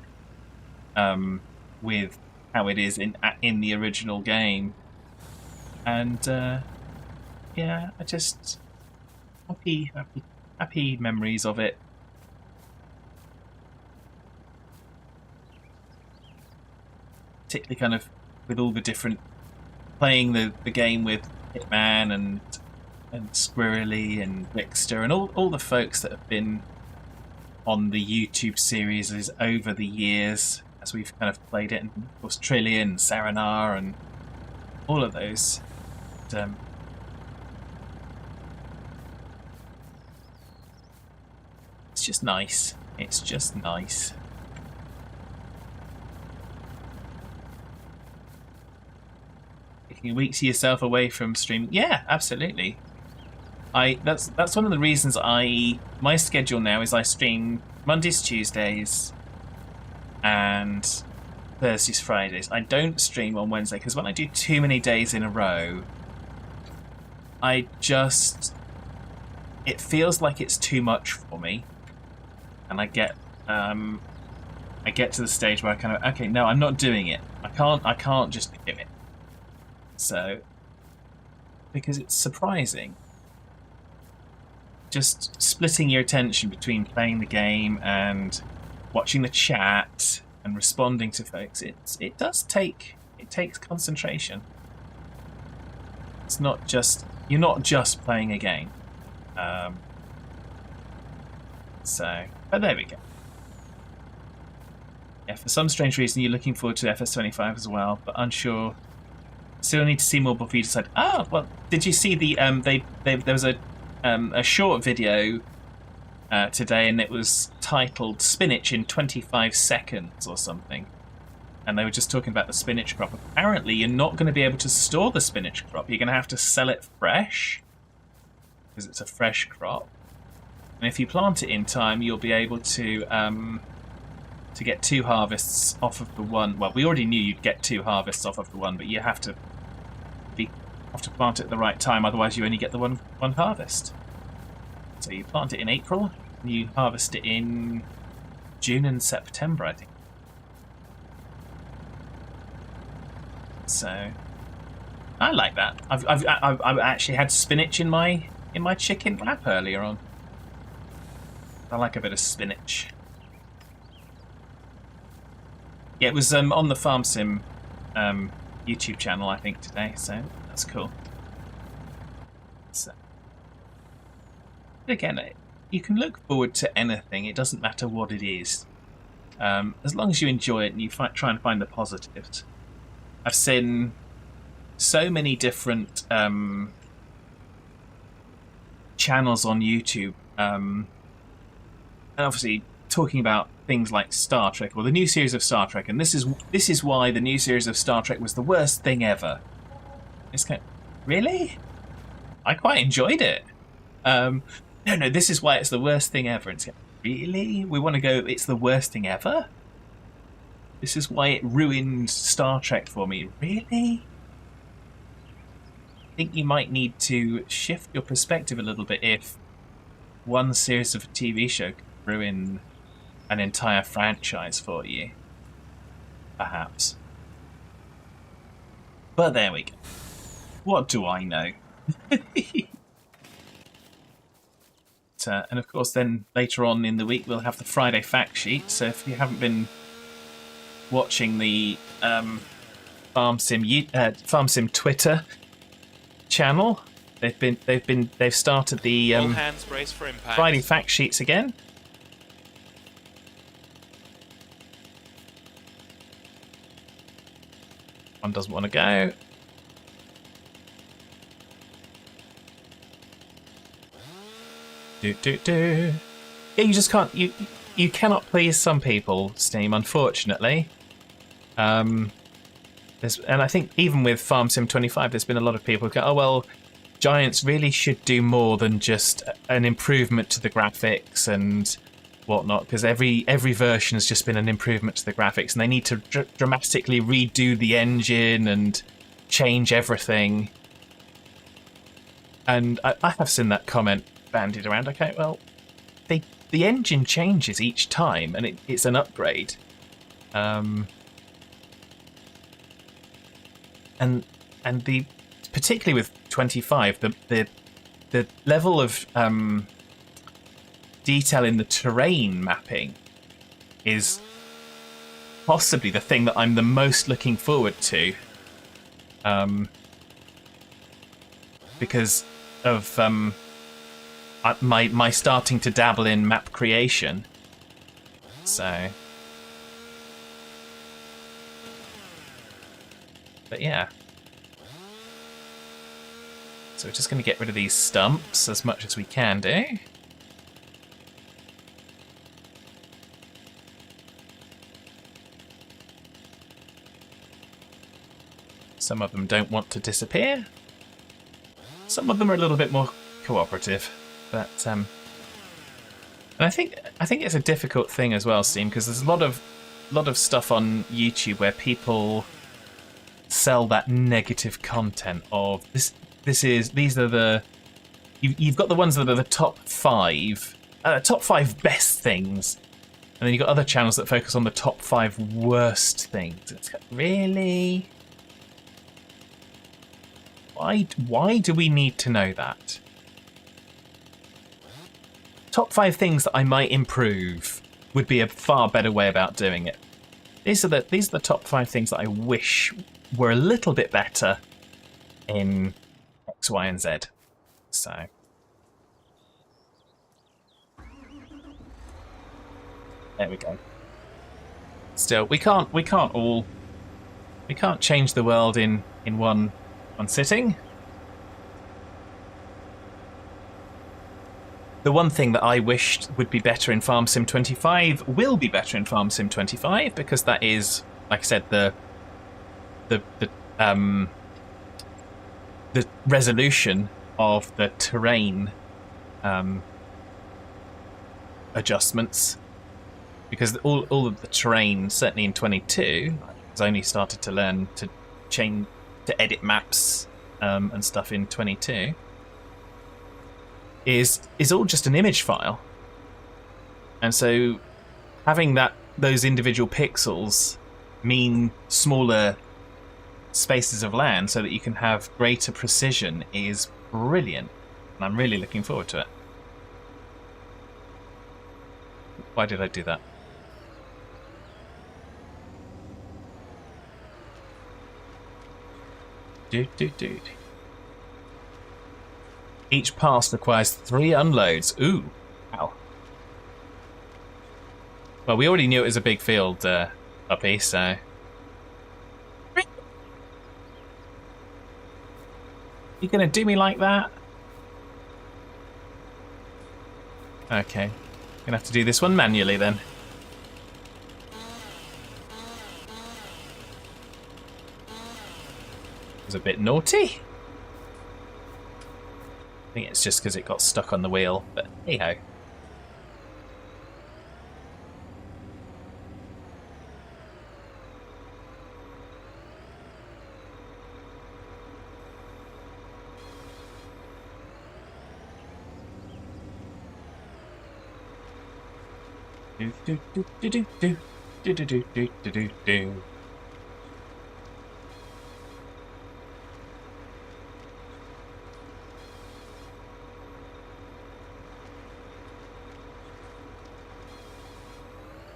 with how it is in the original game, and yeah, I just happy memories of it. Particularly kind of with all the different playing the game with Hitman and Squirrely and Rickster and all the folks that have been on the YouTube series over the years as we've kind of played it, and of course Trillian, Saranar, and all of those. And, it's just nice. It's just nice. Taking a week to yourself away from streaming, yeah, absolutely. That's one of the reasons my schedule now is I stream Mondays, Tuesdays, and Thursdays, Fridays. I don't stream on Wednesday because when I do too many days in a row, it feels like it's too much for me, and I get to the stage where I kind of, okay, no, I'm not doing it. I can't just do it. So, because it's surprising. Just splitting your attention between playing the game and watching the chat and responding to folks, it takes concentration. It's not just, you're not just playing a game. So, but there we go. Yeah, for some strange reason you're looking forward to FS25 as well, but unsure. Still need to see more before you decide. Ah, well, did you see the there was a short video today, and it was titled "Spinach in 25 Seconds" or something, and they were just talking about the spinach crop. Apparently, you're not going to be able to store the spinach crop. You're going to have to sell it fresh because it's a fresh crop. And if you plant it in time, you'll be able to get 2 harvests off of the one. Well, we already knew you'd get 2 harvests off of the one, but you have to plant it at the right time. Otherwise, you only get the one harvest. So you plant it in April, and you harvest it in June and September, I think. So I like that. I've actually had spinach in my chicken wrap earlier on. I like a bit of spinach. Yeah, it was on the Farm Sim YouTube channel, I think, today, so that's cool. So, again, you can look forward to anything. It doesn't matter what it is. As long as you enjoy it and you try and find the positives. I've seen so many different channels on YouTube, and obviously talking about things like Star Trek or the new series of Star Trek, and this is why the new series of Star Trek was the worst thing ever. It's kind of, really? I quite enjoyed it. No, this is why it's the worst thing ever. It's really? We want to go, it's the worst thing ever? This is why it ruined Star Trek for me. Really? I think you might need to shift your perspective a little bit if one series of a TV show could ruin an entire franchise for you. Perhaps. But there we go. What do I know? And of course then later on in the week we'll have the Friday fact sheet, so if you haven't been watching the Farm Sim Twitter channel, they've started the All hands brace for impact. Friday fact sheets again. One doesn't want to go. Yeah, you just can't. You cannot please some people, Steam. Unfortunately, and I think even with Farm Sim 25, there's been a lot of people who go, "Oh well, Giants really should do more than just an improvement to the graphics and whatnot, because every version has just been an improvement to the graphics, and they need to dramatically redo the engine and change everything." And I have seen that comment bandied around. Okay, well, the engine changes each time, and it's an upgrade. And the particularly with 25, the level of detail in the terrain mapping is possibly the thing that I'm the most looking forward to, because of my starting to dabble in map creation. So, but yeah. So we're just going to get rid of these stumps as much as we can do. Some of them don't want to disappear. Some of them are a little bit more cooperative, but and I think it's a difficult thing as well, Steam, because there's a lot of stuff on YouTube where people sell that negative content of these are the you've got the ones that are the top five best things, and then you've got other channels that focus on the top 5 worst things. It's like, really? Why do we need to know that? Top 5 things that I might improve would be a far better way about doing it. These are the top 5 things that I wish were a little bit better in X, Y, and Z. So there we go. Still, we can't change the world in one sitting. The one thing that I wished would be better in Farm Sim 25 will be better in Farm Sim 25, because that is, like I said, the resolution of the terrain adjustments, because all of the terrain, certainly in 22, has only started to learn to change, to edit maps and stuff in 22, is all just an image file, and so having those individual pixels mean smaller spaces of land so that you can have greater precision is brilliant, and I'm really looking forward to it. Why did I do that? Do. Each pass requires 3 unloads. Ooh. Wow. Well, we already knew it was a big field, Puppy, so... You gonna do me like that? Okay. Gonna have to do this one manually then. It was a bit naughty. I think it's just because it got stuck on the wheel, but hey ho. Do.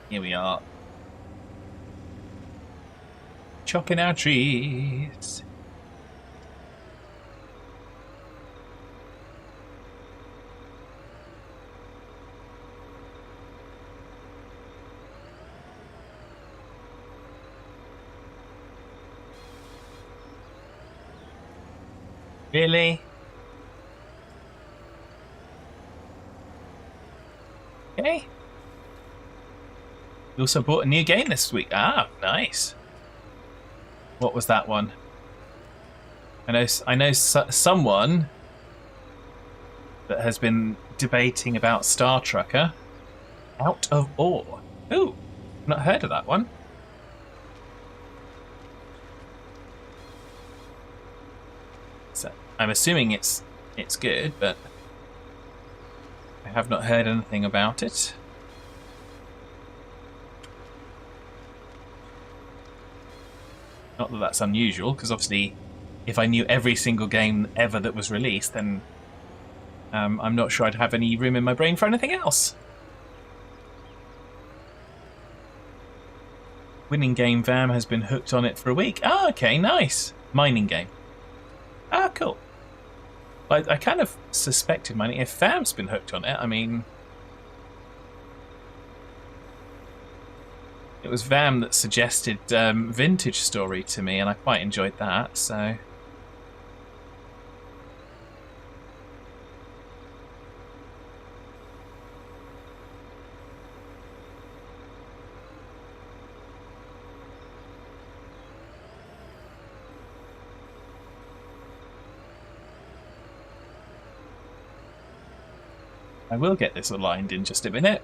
Here we are. Chopping our trees. Really? Okay. You also bought a new game this week. Ah, nice. What was that one? I know someone that has been debating about Star Trekker. Out of Ore. Ooh, not heard of that one. So I'm assuming it's good, but I have not heard anything about it. Not that that's unusual, because obviously if I knew every single game ever that was released, then I'm not sure I'd have any room in my brain for anything else. Winning game VAM has been hooked on it for a week. Ah, okay, nice. Mining game. Ah, cool. I kind of suspected mining. If VAM's been hooked on it, I mean... It was VAM that suggested Vintage Story to me, and I quite enjoyed that, so... I will get this aligned in just a minute.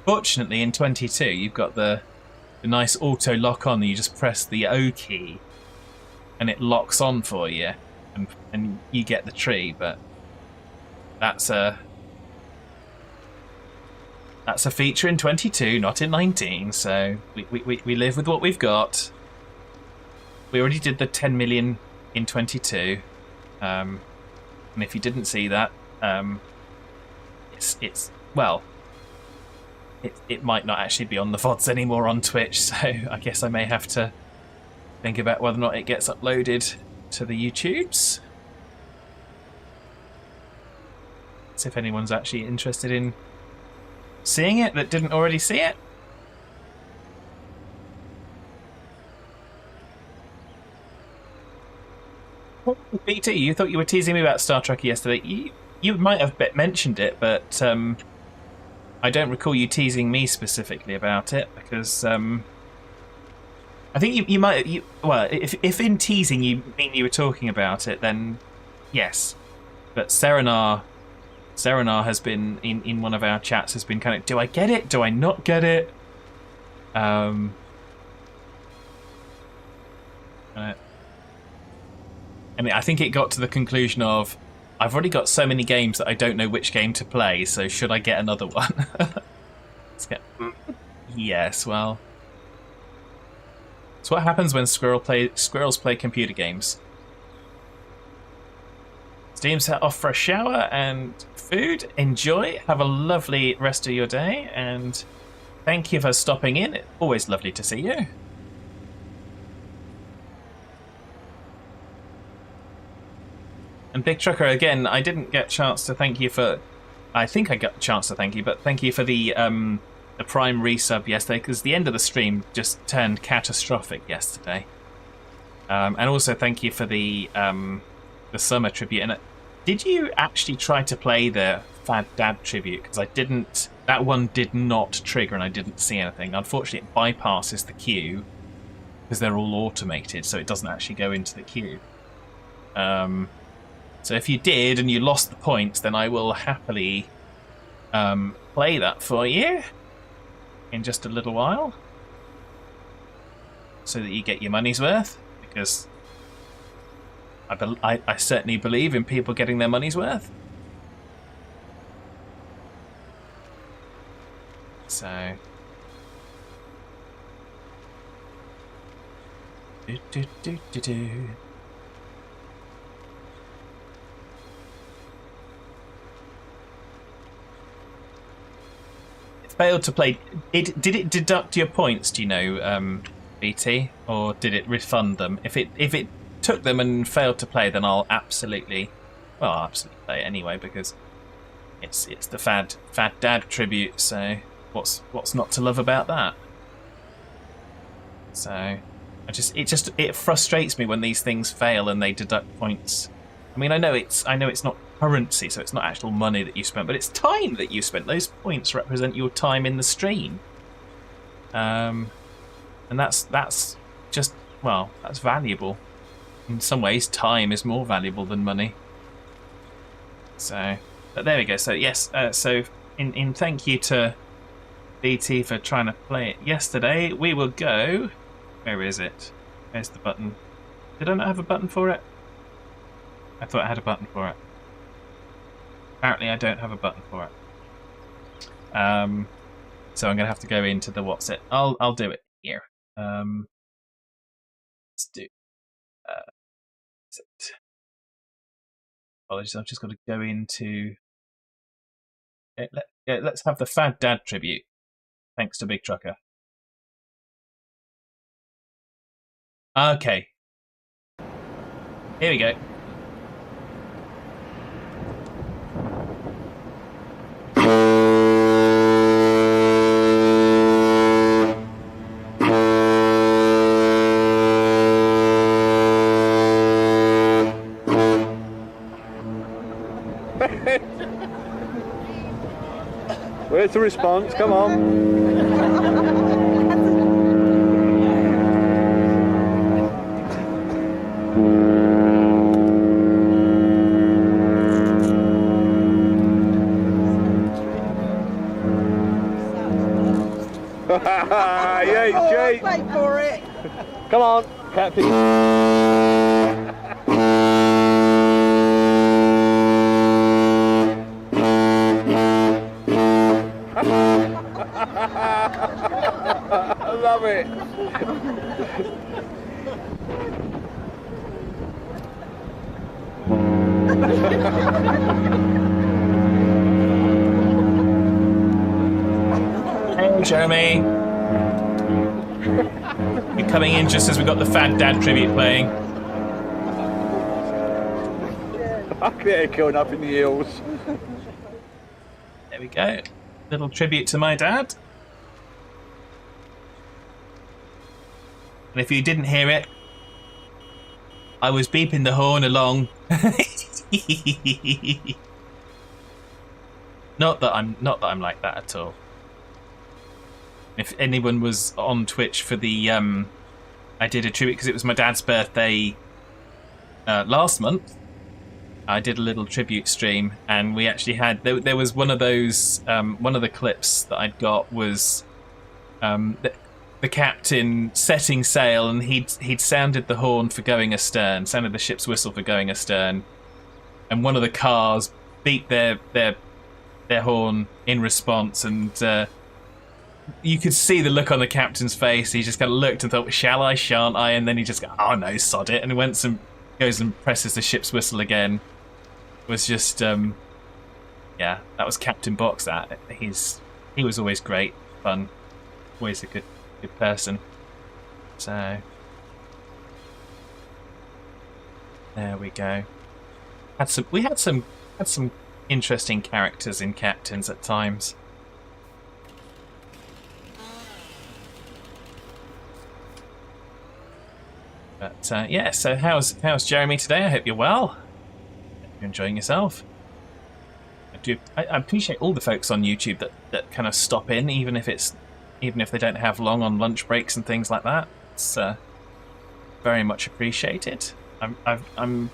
Fortunately, in 22, you've got the nice auto lock on. You just press the O key, and it locks on for you, and you get the tree. But that's a feature in 22, not in 19. So we live with what we've got. We already did the 10 million in 22. And if you didn't see that, it might not actually be on the VODs anymore on Twitch, so I guess I may have to think about whether or not it gets uploaded to the YouTubes. See if anyone's actually interested in seeing it that didn't already see it. BT, you thought you were teasing me about Star Trek yesterday. You might have mentioned it, but I don't recall you teasing me specifically about it, because I think you might... well, if in teasing you mean you were talking about it, then yes. But Serenar has been, in one of our chats, has been kind of, do I get it? Do I not get it? And I think it got to the conclusion of, I've already got so many games that I don't know which game to play, so should I get another one? Yes, well... It's what happens when squirrels play computer games. Steam set off for a shower and food. Enjoy. Have a lovely rest of your day, and thank you for stopping in. It's always lovely to see you. And Big Trucker, again, I didn't get a chance to thank you for... I think I got a chance to thank you, but thank you for the Prime resub yesterday, because the end of the stream just turned catastrophic yesterday. And also thank you for the summer tribute. And did you actually try to play the Fad Dad tribute? Because I didn't. That one did not trigger, and I didn't see anything. Unfortunately, it bypasses the queue because they're all automated, so it doesn't actually go into the queue. So if you did and you lost the points, then I will happily play that for you in just a little while, so that you get your money's worth. Because I certainly believe in people getting their money's worth. So, do. It failed to play. Did it deduct your points? Do you know, BT, or did it refund them? If it took them and failed to play, then I'll absolutely play it anyway, because it's the Fad Dad tribute. So what's not to love about that? So it frustrates me when these things fail and they deduct points. I mean, I know it's not currency, so it's not actual money that you spent, but it's time that you spent. Those points represent your time in the stream. And that's just, well, that's valuable. In some ways, time is more valuable than money. So, but there we go. So yes, so in thank you to BT for trying to play it yesterday, we will go. Where is it? Where's the button? Did I not have a button for it? I thought I had a button for it. Apparently, I don't have a button for it. So I'm gonna have to go into the what's it. I'll do it here. Let's do. Apologies, I've just got to go into. Let's have the Fad Dad tribute. Thanks to Big Trucker. Okay. Here we go. Where's the response? Come on. Yay, Jake. Wait for it. Come on, Captain. I love it. Hey, Jeremy. You're coming in just as we got the Fad Dad tribute playing. Fuck yeah, going up in the hills. There we go. Little tribute to my dad. And if you didn't hear it, I was beeping the horn along. Not that I'm like that at all. If anyone was on Twitch for the I did a tribute because it was my dad's birthday last month. I did a little tribute stream, and we actually had there was one of those one of the clips that I'd got was the captain setting sail, and he'd sounded the horn for going astern, sounded the ship's whistle for going astern, and one of the cars beat their horn in response, and you could see the look on the captain's face. He just kind of looked and thought, "Shall I? Shan't I?" And then he just go, "Oh no, sod it!" And he goes and presses the ship's whistle again. was just yeah, that was Captain Box. That he was always great fun, always a good person. So there we go. We had some interesting characters in Captains at times. But yeah, so how's Jeremy today? I hope you're well. You're enjoying yourself. I appreciate all the folks on YouTube that kind of stop in, even if they don't have long on lunch breaks and things like that. It's very much appreciated. I'm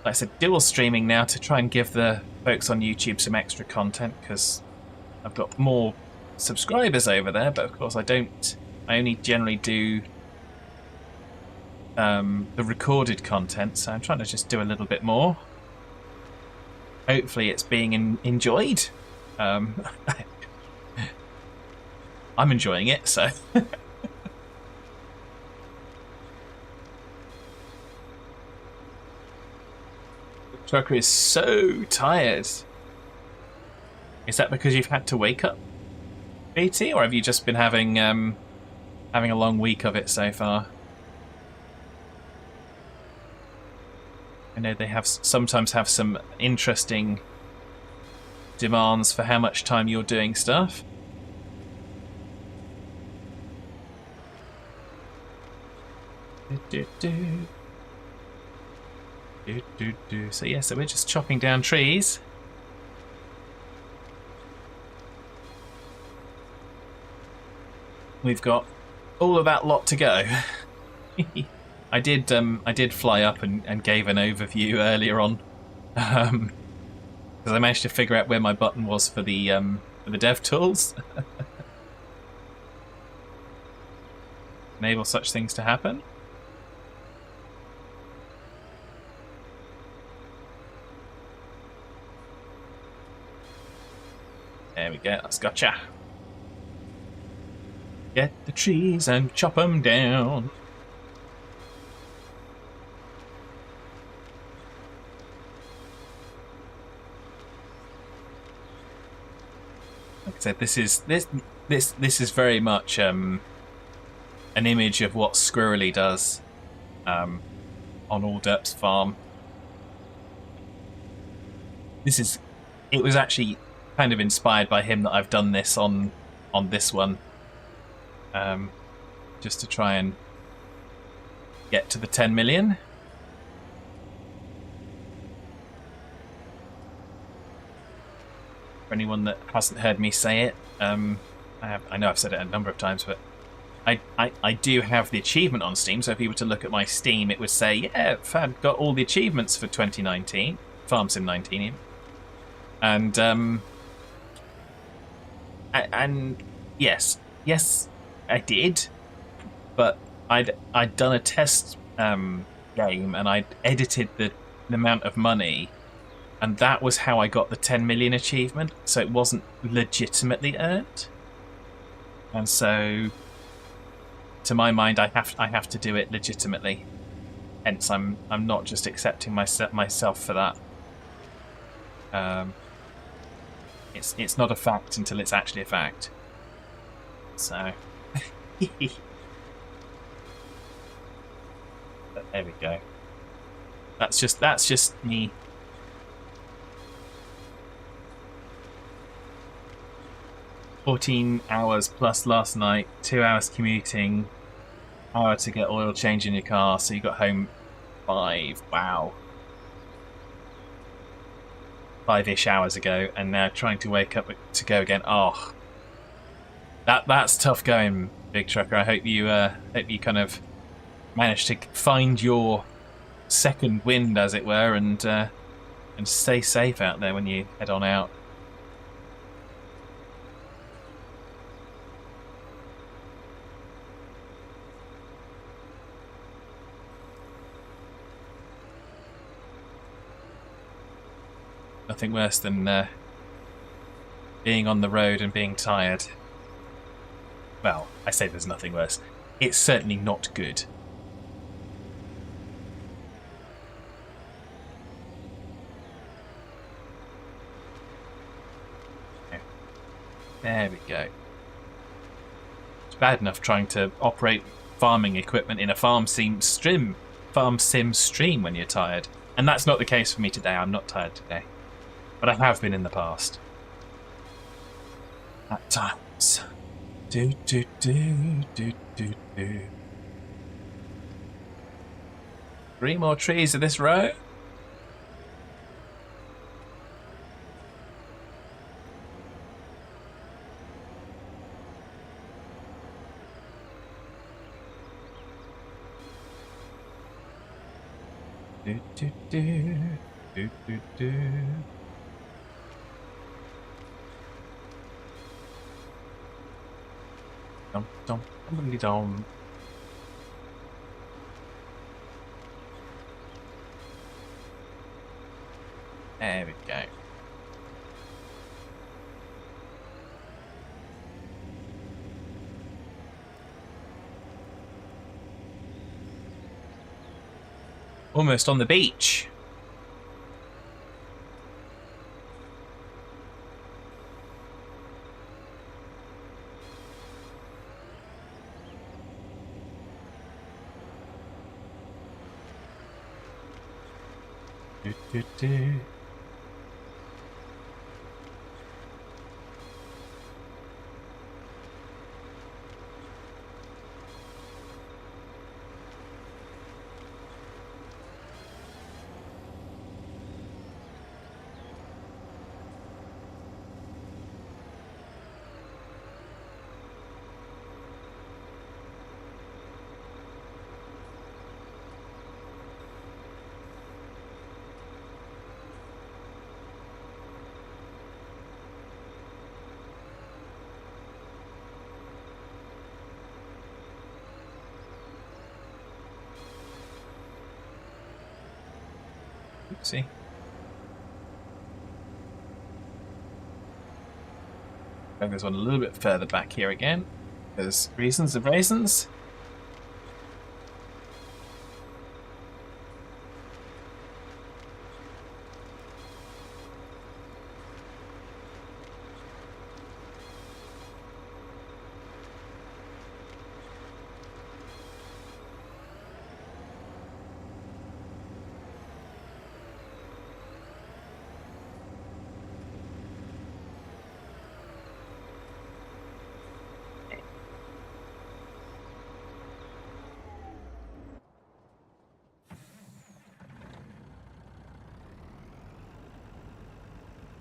like I said, dual streaming now to try and give the folks on YouTube some extra content, because I've got more subscribers over there, but of course I only generally do the recorded content, so I'm trying to just do a little bit more. Hopefully it's being enjoyed. I'm enjoying it, so Trucker is so tired. Is that because you've had to wake up, BT, or have you just been having a long week of it so far? I know they sometimes have some interesting demands for how much time you're doing stuff. So yeah, so we're just chopping down trees. We've got all of that lot to go. I did fly up and gave an overview earlier on, because I managed to figure out where my button was for the dev tools. Enable such things to happen. There we go, that's gotcha. Get the trees and chop them down. Like I said, this is very much an image of what Squirrely does on Alderp's farm. It was actually kind of inspired by him that I've done this on this one, just to try and get to the 10 million. For anyone that hasn't heard me say it, I know I've said it a number of times, but I do have the achievement on Steam, so if you were to look at my Steam, it would say, yeah, I've got all the achievements for 2019, Farm Sim 19 even. And yes, I did, but I'd done a test game, and I'd edited the amount of money, and that was how I got the 10 million achievement, so it wasn't legitimately earned. And so, to my mind, I have to do it legitimately. Hence, I'm not just accepting myself for that. It's not a fact until it's actually a fact. So, but there we go. That's just me. $14 hours plus last night, 2 hours commuting, hour to get oil change in your car, so you got home 5. Wow. 5-ish hours ago, and now trying to wake up to go again. Oh, that's tough going, Big Trucker. I hope you kind of managed to find your second wind, as it were, and stay safe out there when you head on out. Nothing worse than being on the road and being tired. Well, I say there's nothing worse. It's certainly not good. There we go. It's bad enough trying to operate farming equipment in a farm sim stream when you're tired. And that's not the case for me today. I'm not tired today. But I have been in the past. At times. Do do do do do do. 3 more trees of this row. Do do do do do do. Dum dum dum dum. There we go. Almost on the beach. Do, do, do. Oopsie. Bring this one a little bit further back here again. There's reasons of raisins.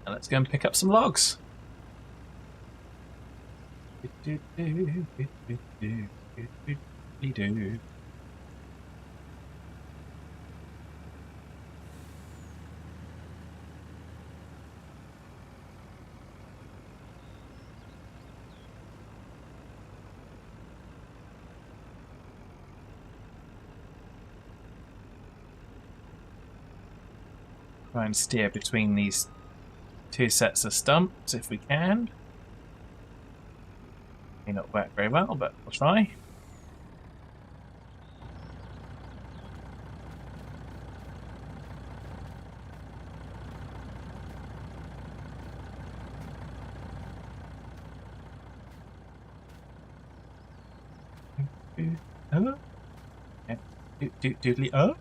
And let's go and pick up some logs. Try and steer between these 2 sets of stumps if we can. May not work very well, but we'll try. Oh. Doodly oh.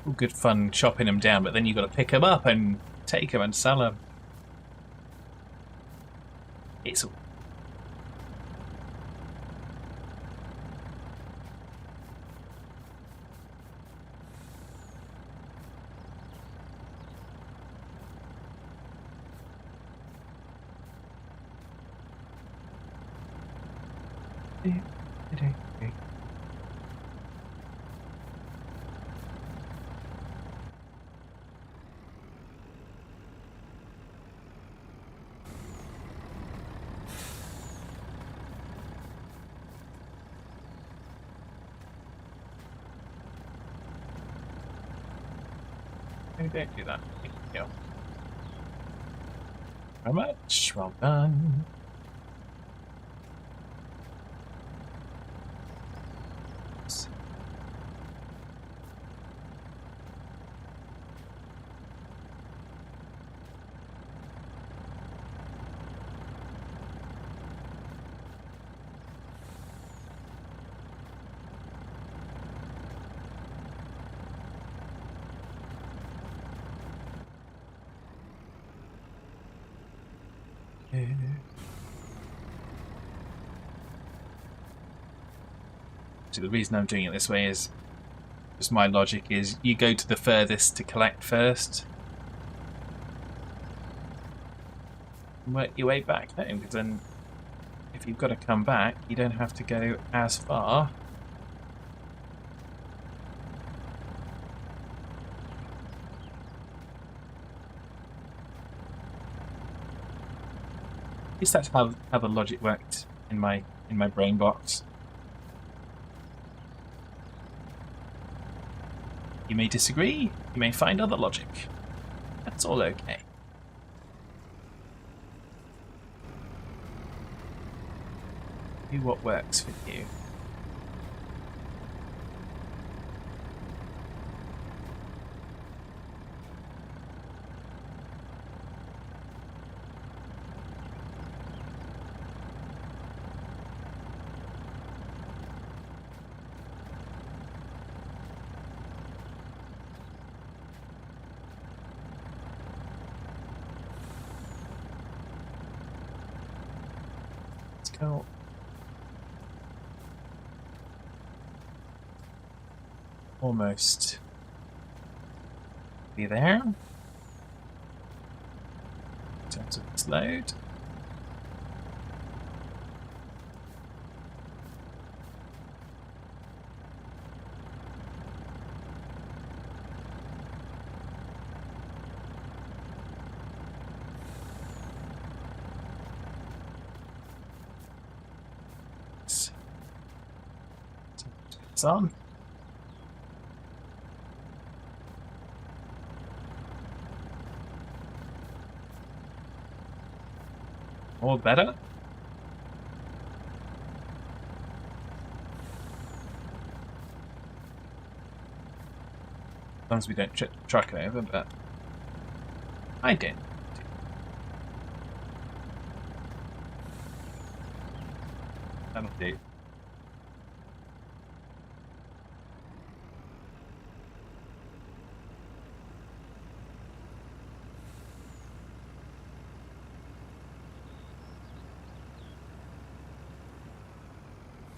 All good fun chopping them down, but then you've got to pick them up and take them and sell them. It's No, don't do that. Thank you. Very much. Well done. So the reason I'm doing it this way is just my logic is you go to the furthest to collect first. And work your way back home, because then if you've got to come back, you don't have to go as far. At least that's how the logic worked in my brain box. You may disagree, you may find other logic. That's all okay. Do what works for you. Let's go. Almost be there in terms of this load. It's on. All better. As long as we don't truck it over, but I didn't. That'll do.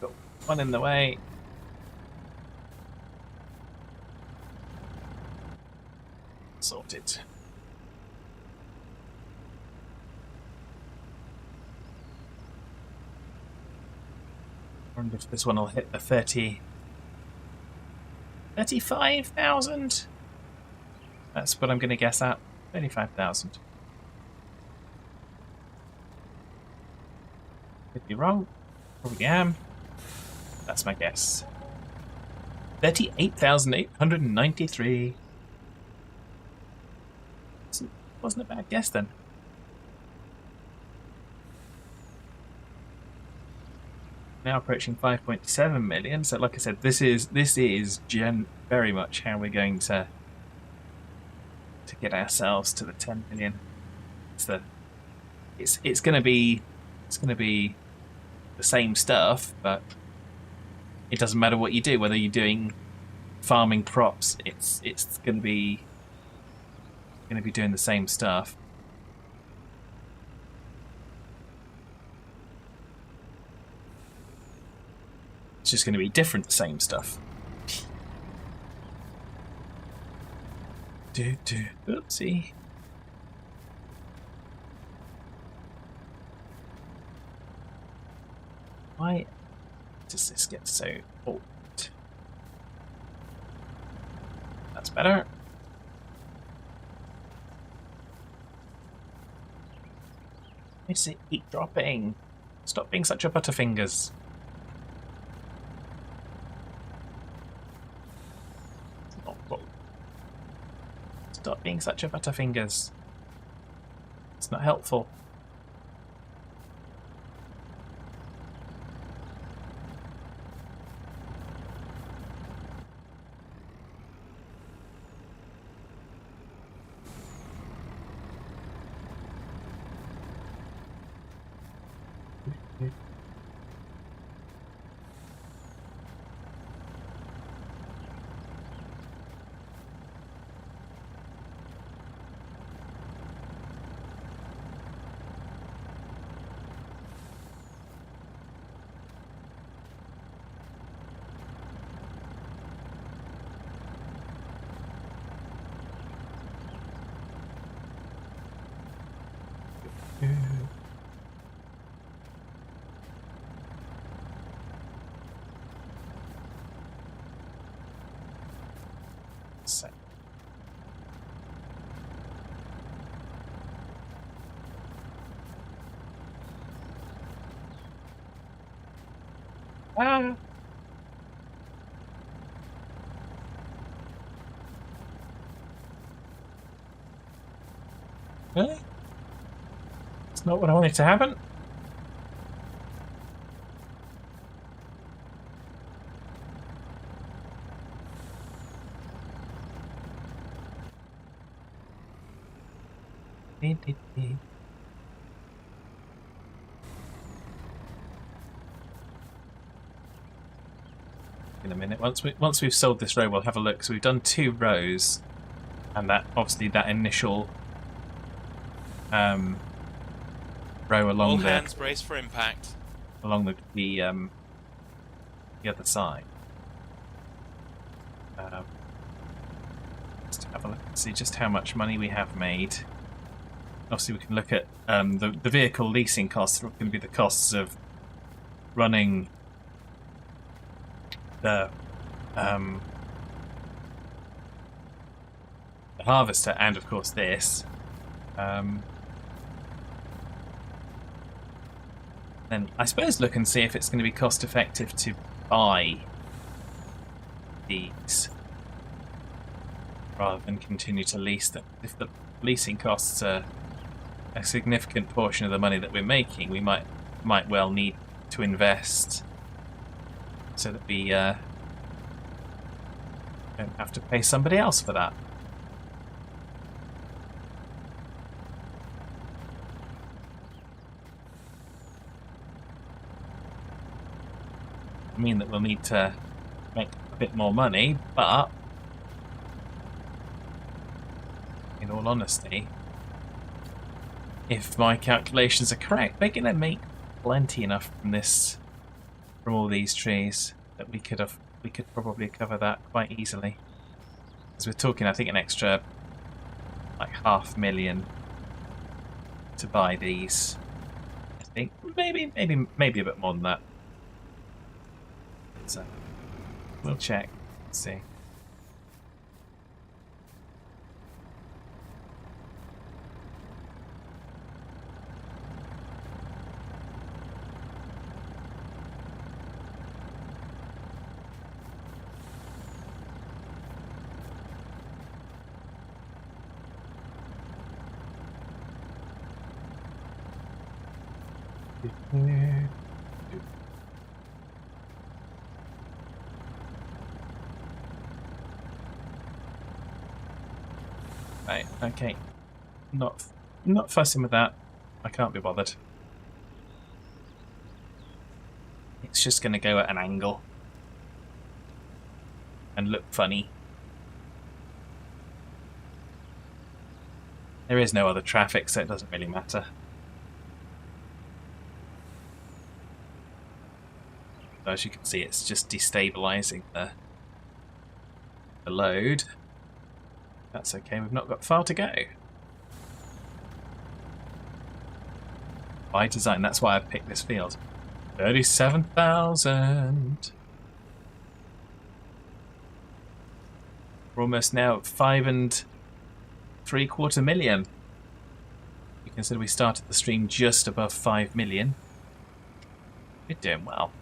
Got one in the way. Sorted. I wonder if this one will hit the 35,000? That's what I'm going to guess at. 35,000. Could be wrong. Probably am. That's my guess. 38,893. Wasn't a bad guess then. Now approaching 5.7 million. So, like I said, this is very much how we're going to get ourselves to the 10 million. It's going to be the same stuff, but it doesn't matter what you do, whether you're doing farming crops. It's going to be doing the same stuff. It's just going to be different, same stuff. Oopsie. Why does this get so old? That's better. Is it keep dropping? Stop being such a butterfingers. Stop being such a butterfingers. It's not helpful. So. Ah. Really? It's not what I wanted to happen. In a minute, once we've sold this row, we'll have a look. So we've done 2 rows, and that obviously that initial row along All the hands brace for impact. along the other side. Just have a look and see just how much money we have made. Obviously, we can look at the vehicle leasing costs. Are going to be the costs of running the harvester and, of course, this. Then I suppose look and see if it's going to be cost effective to buy these rather than continue to lease them. If the leasing costs are a significant portion of the money that we're making, we might well need to invest so that we don't have to pay somebody else for that. Mean that we'll need to make a bit more money, but in all honesty, if my calculations are correct, we're going to make plenty enough from all these trees that we could probably cover that quite easily. Because we're talking, I think, an extra like 500,000 to buy these. I think maybe a bit more than that. So we'll check. Let's see. Right, okay. Not fussing with that. I can't be bothered. It's just going to go at an angle and look funny. There is no other traffic, so it doesn't really matter. As you can see, it's just destabilizing the load. That's okay, we've not got far to go. By design, that's why I picked this field. 37,000. We're almost now at 5.75 million. You consider we started the stream just above 5 million. We're doing well.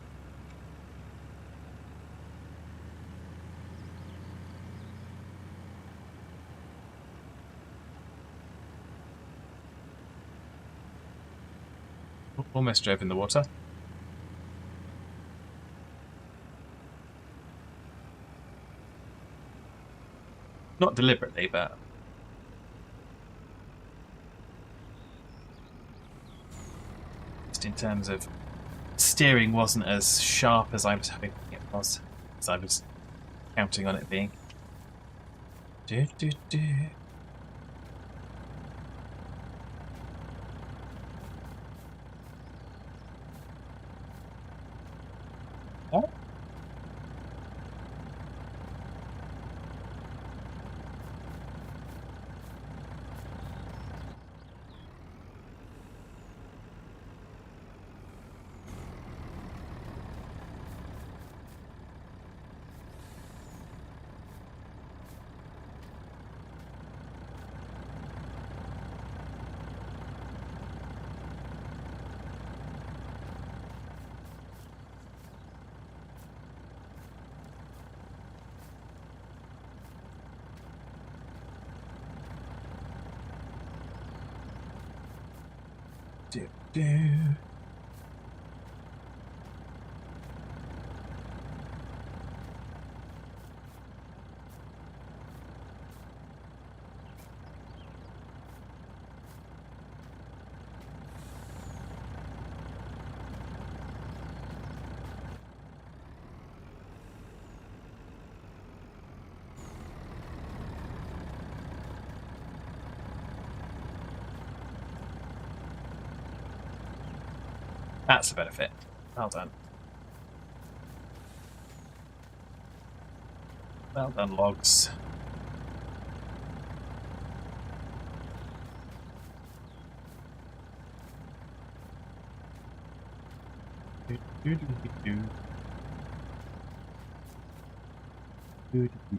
Almost drove in the water. Not deliberately, but just in terms of steering wasn't as sharp as I was hoping it was, as I was counting on it being. Do, do, do. Oh. Do, do. That's a better fit. Well done. Well done, logs. Do, do, do, do, do, do, do.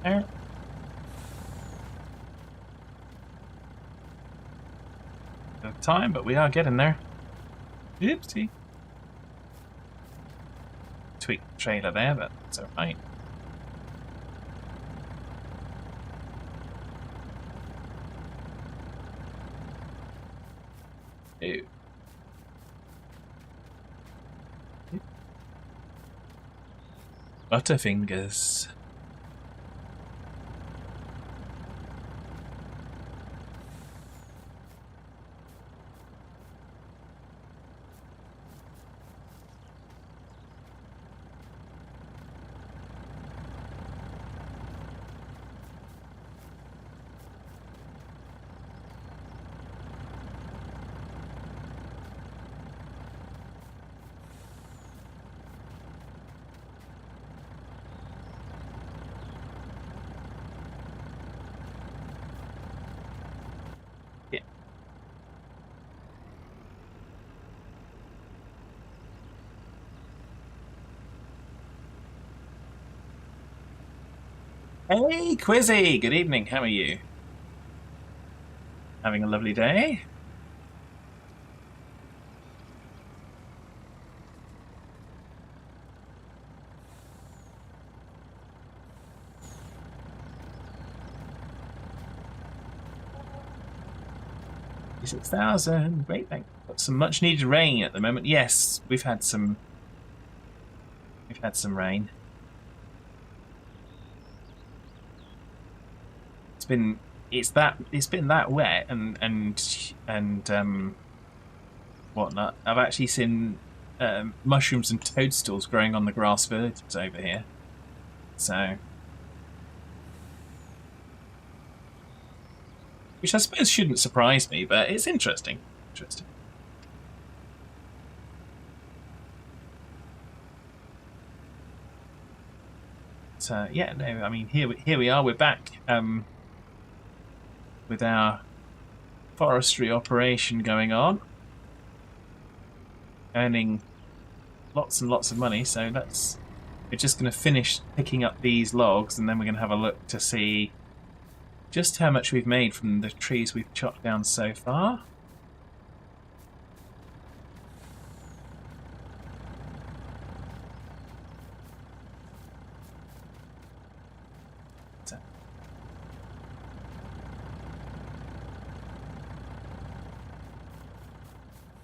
There. No time, but we are getting there. Oopsie. Tweak the trailer there, but it's alright. Ew. Butterfingers. Hey, Quizzy! Good evening, how are you? Having a lovely day? $6,000. Great, thank you. Got some much needed rain at the moment. Yes, we've had some rain. it's been that wet and whatnot. I've actually seen mushrooms and toadstools growing on the grass verges over here. So, which I suppose shouldn't surprise me, but it's interesting. Interesting. So yeah, no, I mean here we are. We're back with our forestry operation going on, earning lots and lots of money. So we're just going to finish picking up these logs, and then we're going to have a look to see just how much we've made from the trees we've chopped down so far.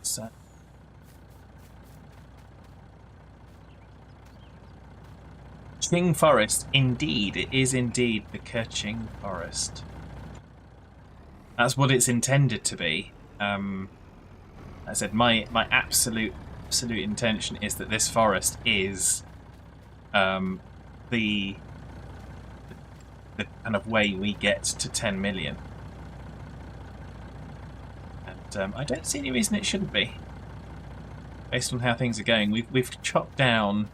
So Qing Forest, indeed, it is indeed the Keqing Forest. That's what it's intended to be. I said my absolute intention is that this forest is the kind of way we get to 10 million. And I don't see any reason it shouldn't be. Based on how things are going, we've chopped down.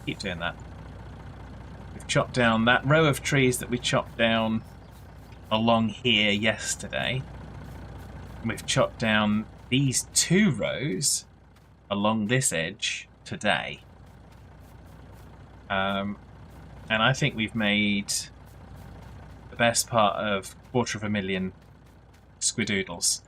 Keep doing that. We've chopped down that row of trees that we chopped down along here yesterday. And we've chopped down these 2 rows along this edge today. And I think we've made the best part of 250,000 squidoodles.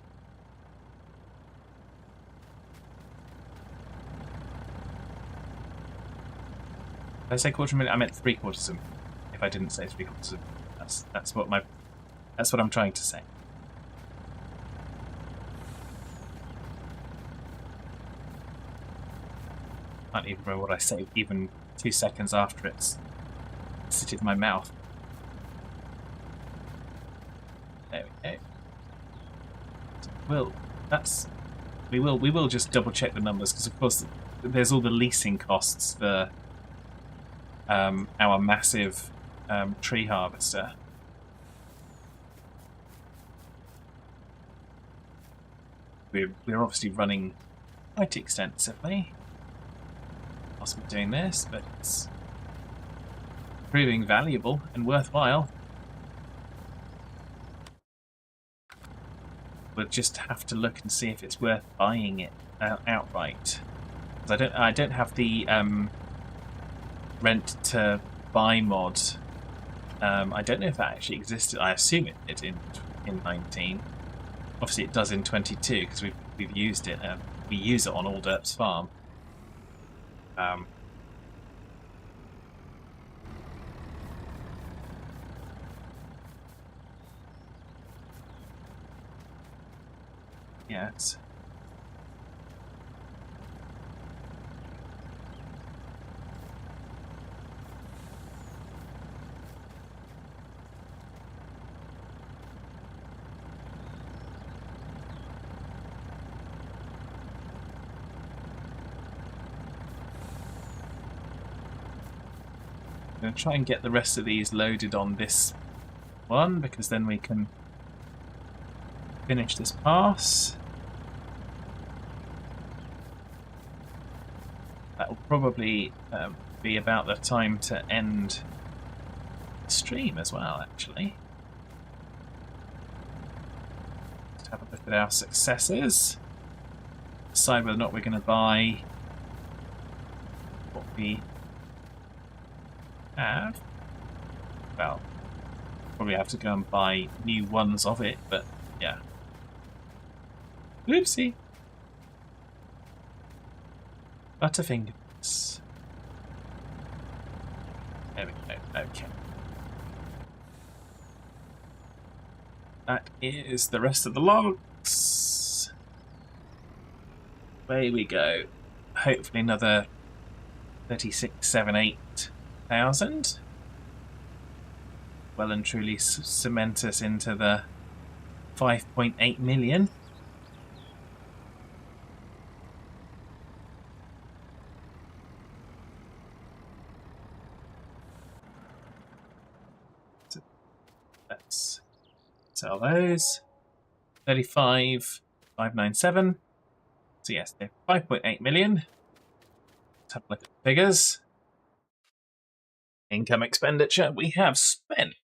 Did I say 250,000? I meant 3/4 of them. If I didn't say 3/4 of them, that's what I'm trying to say. I can't even remember what I say even 2 seconds after it's exited my mouth. There we go. We will just double check the numbers, because of course there's all the leasing costs for our massive tree harvester. We're obviously running quite extensively whilst we're doing this, but it's proving valuable and worthwhile. We'll just have to look and see if it's worth buying it outright. Because I don't have the rent to buy mod. I don't know if that actually existed. I assume it did in 19. Obviously it does in 22 because we've used it. We use it on Alderp's farm. Yeah, it's I'm going to try and get the rest of these loaded on this one, because then we can finish this pass. That will probably be about the time to end the stream as well, actually. Let's have a look at our successes. Decide whether or not we're going to buy what we have. Well, probably have to go and buy new ones of it, but yeah. Oopsie. Butterfingers. There we go. Okay. That is the rest of the logs. Away we go. Hopefully another 36, 7, 8,000. well and truly cement us into the 5.8 million. So let's sell those. 35,597. So yes, they're 5.8 million. Let's have a look at the figures. Income expenditure we have spent.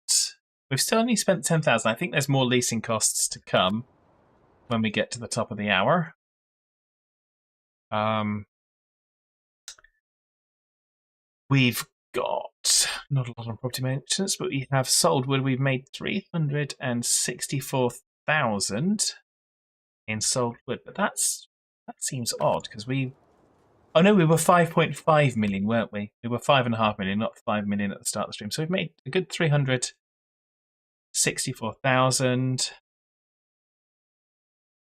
We've still only spent 10,000. I think there's more leasing costs to come when we get to the top of the hour. We've got not a lot on property maintenance, but we have sold wood. We've made 364,000 in sold wood, but that seems odd because we. Oh no, we were 5.5 million, weren't we? We were 5.5 million, not 5 million at the start of the stream. So we've made a good 364,000.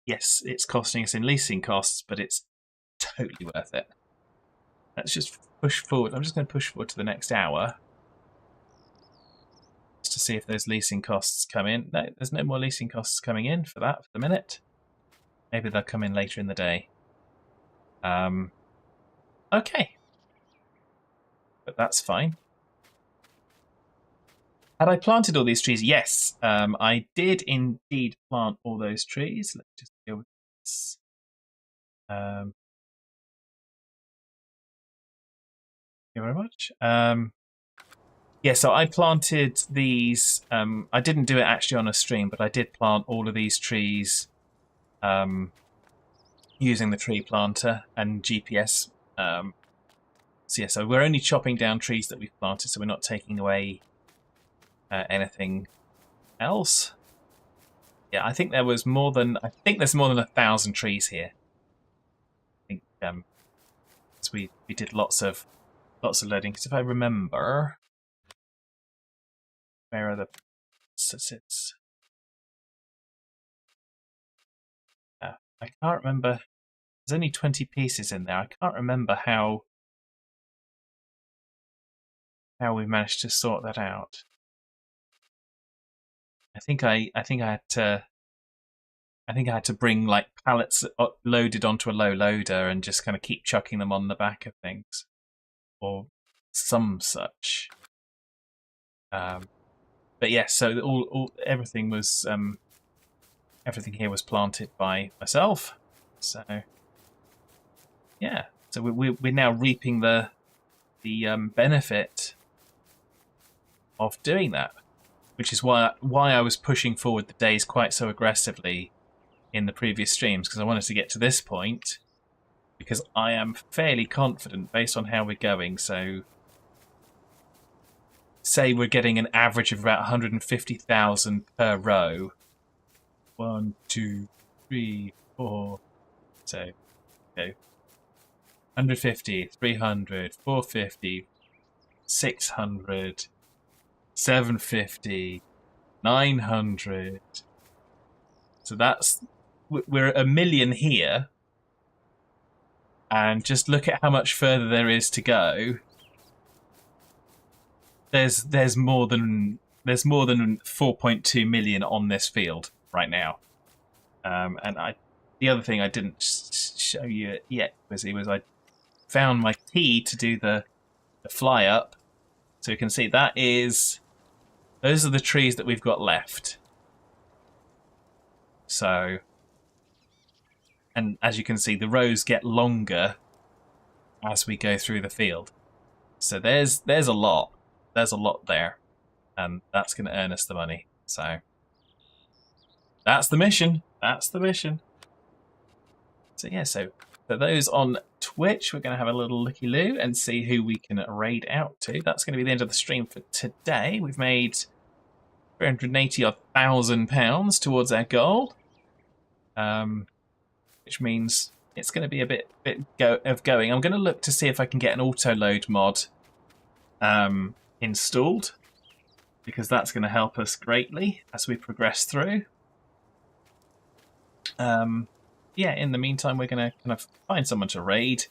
Yes, it's costing us in leasing costs, but it's totally worth it. Let's just push forward. I'm just going to push forward to the next hour just to see if those leasing costs come in. No, there's no more leasing costs coming in for that for the minute. Maybe they'll come in later in the day. Okay. But that's fine. Had I planted all these trees? Yes, I did indeed plant all those trees. Let's just deal with this. Thank you very much. Yeah, so I planted these. I didn't do it actually on a stream, but I did plant all of these trees using the tree planter and GPS. So yeah, so we're only chopping down trees that we've planted, so we're not taking away anything else. Yeah, I think there was more than. I think there's more than 1,000 trees here. I think so we did lots of loading. Because if I remember, where are the sits? I can't remember. There's only 20 pieces in there. I can't remember how we managed to sort that out. I think I had to bring like pallets loaded onto a low loader and just kind of keep chucking them on the back of things, or some such. But yes, so everything was everything here was planted by myself. So yeah, so we're now reaping the benefit of doing that, which is why I was pushing forward the days quite so aggressively in the previous streams, because I wanted to get to this point, because I am fairly confident based on how we're going. So say we're getting an average of about 150,000 per row. 1, 2, 3, 4. So okay. 150, 300, 450, 600, 750, 900. So we're at 1 million here, and just look at how much further there is to go. There's more than 4.2 million on this field right now. And the other thing I didn't show you yet was I found my key to do the fly up. So you can see those are the trees that we've got left. So, and as you can see, the rows get longer as we go through the field. So there's a lot. There's a lot there. And that's going to earn us the money. So that's the mission. That's the mission. So yeah, so for those on Twitch, we're going to have a little looky-loo and see who we can raid out to. That's going to be the end of the stream for today. We've made £380,000 towards our goal, which means it's going to be a bit of going. I'm going to look to see if I can get an auto-load mod installed, because that's going to help us greatly as we progress through. Yeah, in the meantime, we're going to kind of find someone to raid.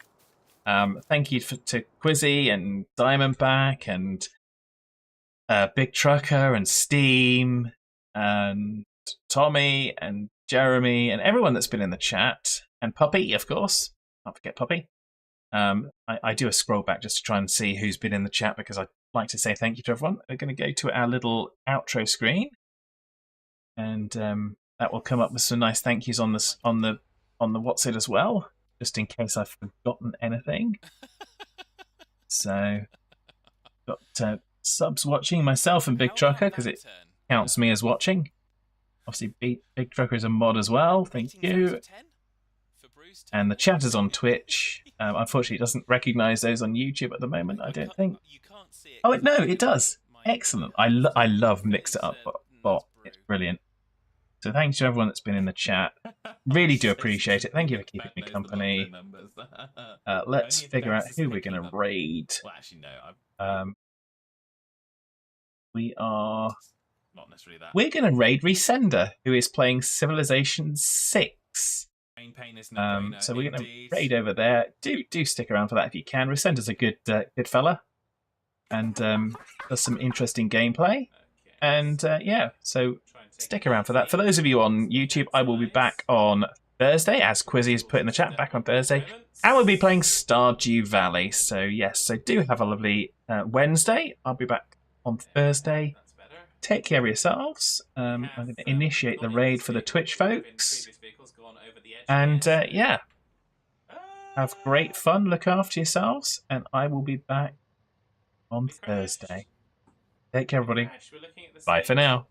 Thank you to Quizzy and Diamondback and Big Trucker and Steam and Tommy and Jeremy and everyone that's been in the chat, and Puppy, of course. Can't forget Puppy. I do a scroll back just to try and see who's been in the chat because I'd like to say thank you to everyone. We're going to go to our little outro screen, and that will come up with some nice thank yous on the What's It as well, just in case I've forgotten anything. So, got subs watching, myself and Big Trucker, because it counts me as watching. Obviously, Big Trucker is a mod as well. Thank you. And the chat is on Twitch. Unfortunately, it doesn't recognise those on YouTube at the moment, I don't think. Oh, no, it does. Excellent. I love Mix It Up Bot. It's brilliant. So thanks to everyone that's been in the chat. Really do appreciate it. Thank you for keeping me company. Let's figure out who we're going to raid. Well, actually, no. We're going to raid Resender, who is playing Civilization 6. So we're going to raid over there. Do stick around for that if you can. Resender's a good fella, and does some interesting gameplay. And yeah, so stick around for that. For those of you on YouTube, I will be back on Thursday, as Quizzy has put in the chat, back on Thursday. And we'll be playing Stardew Valley. So yes, so do have a lovely Wednesday. I'll be back on Thursday. Take care of yourselves. I'm going to initiate the raid for the Twitch folks. And yeah, have great fun, look after yourselves, and I will be back on Thursday. Take care, everybody. Bye for now.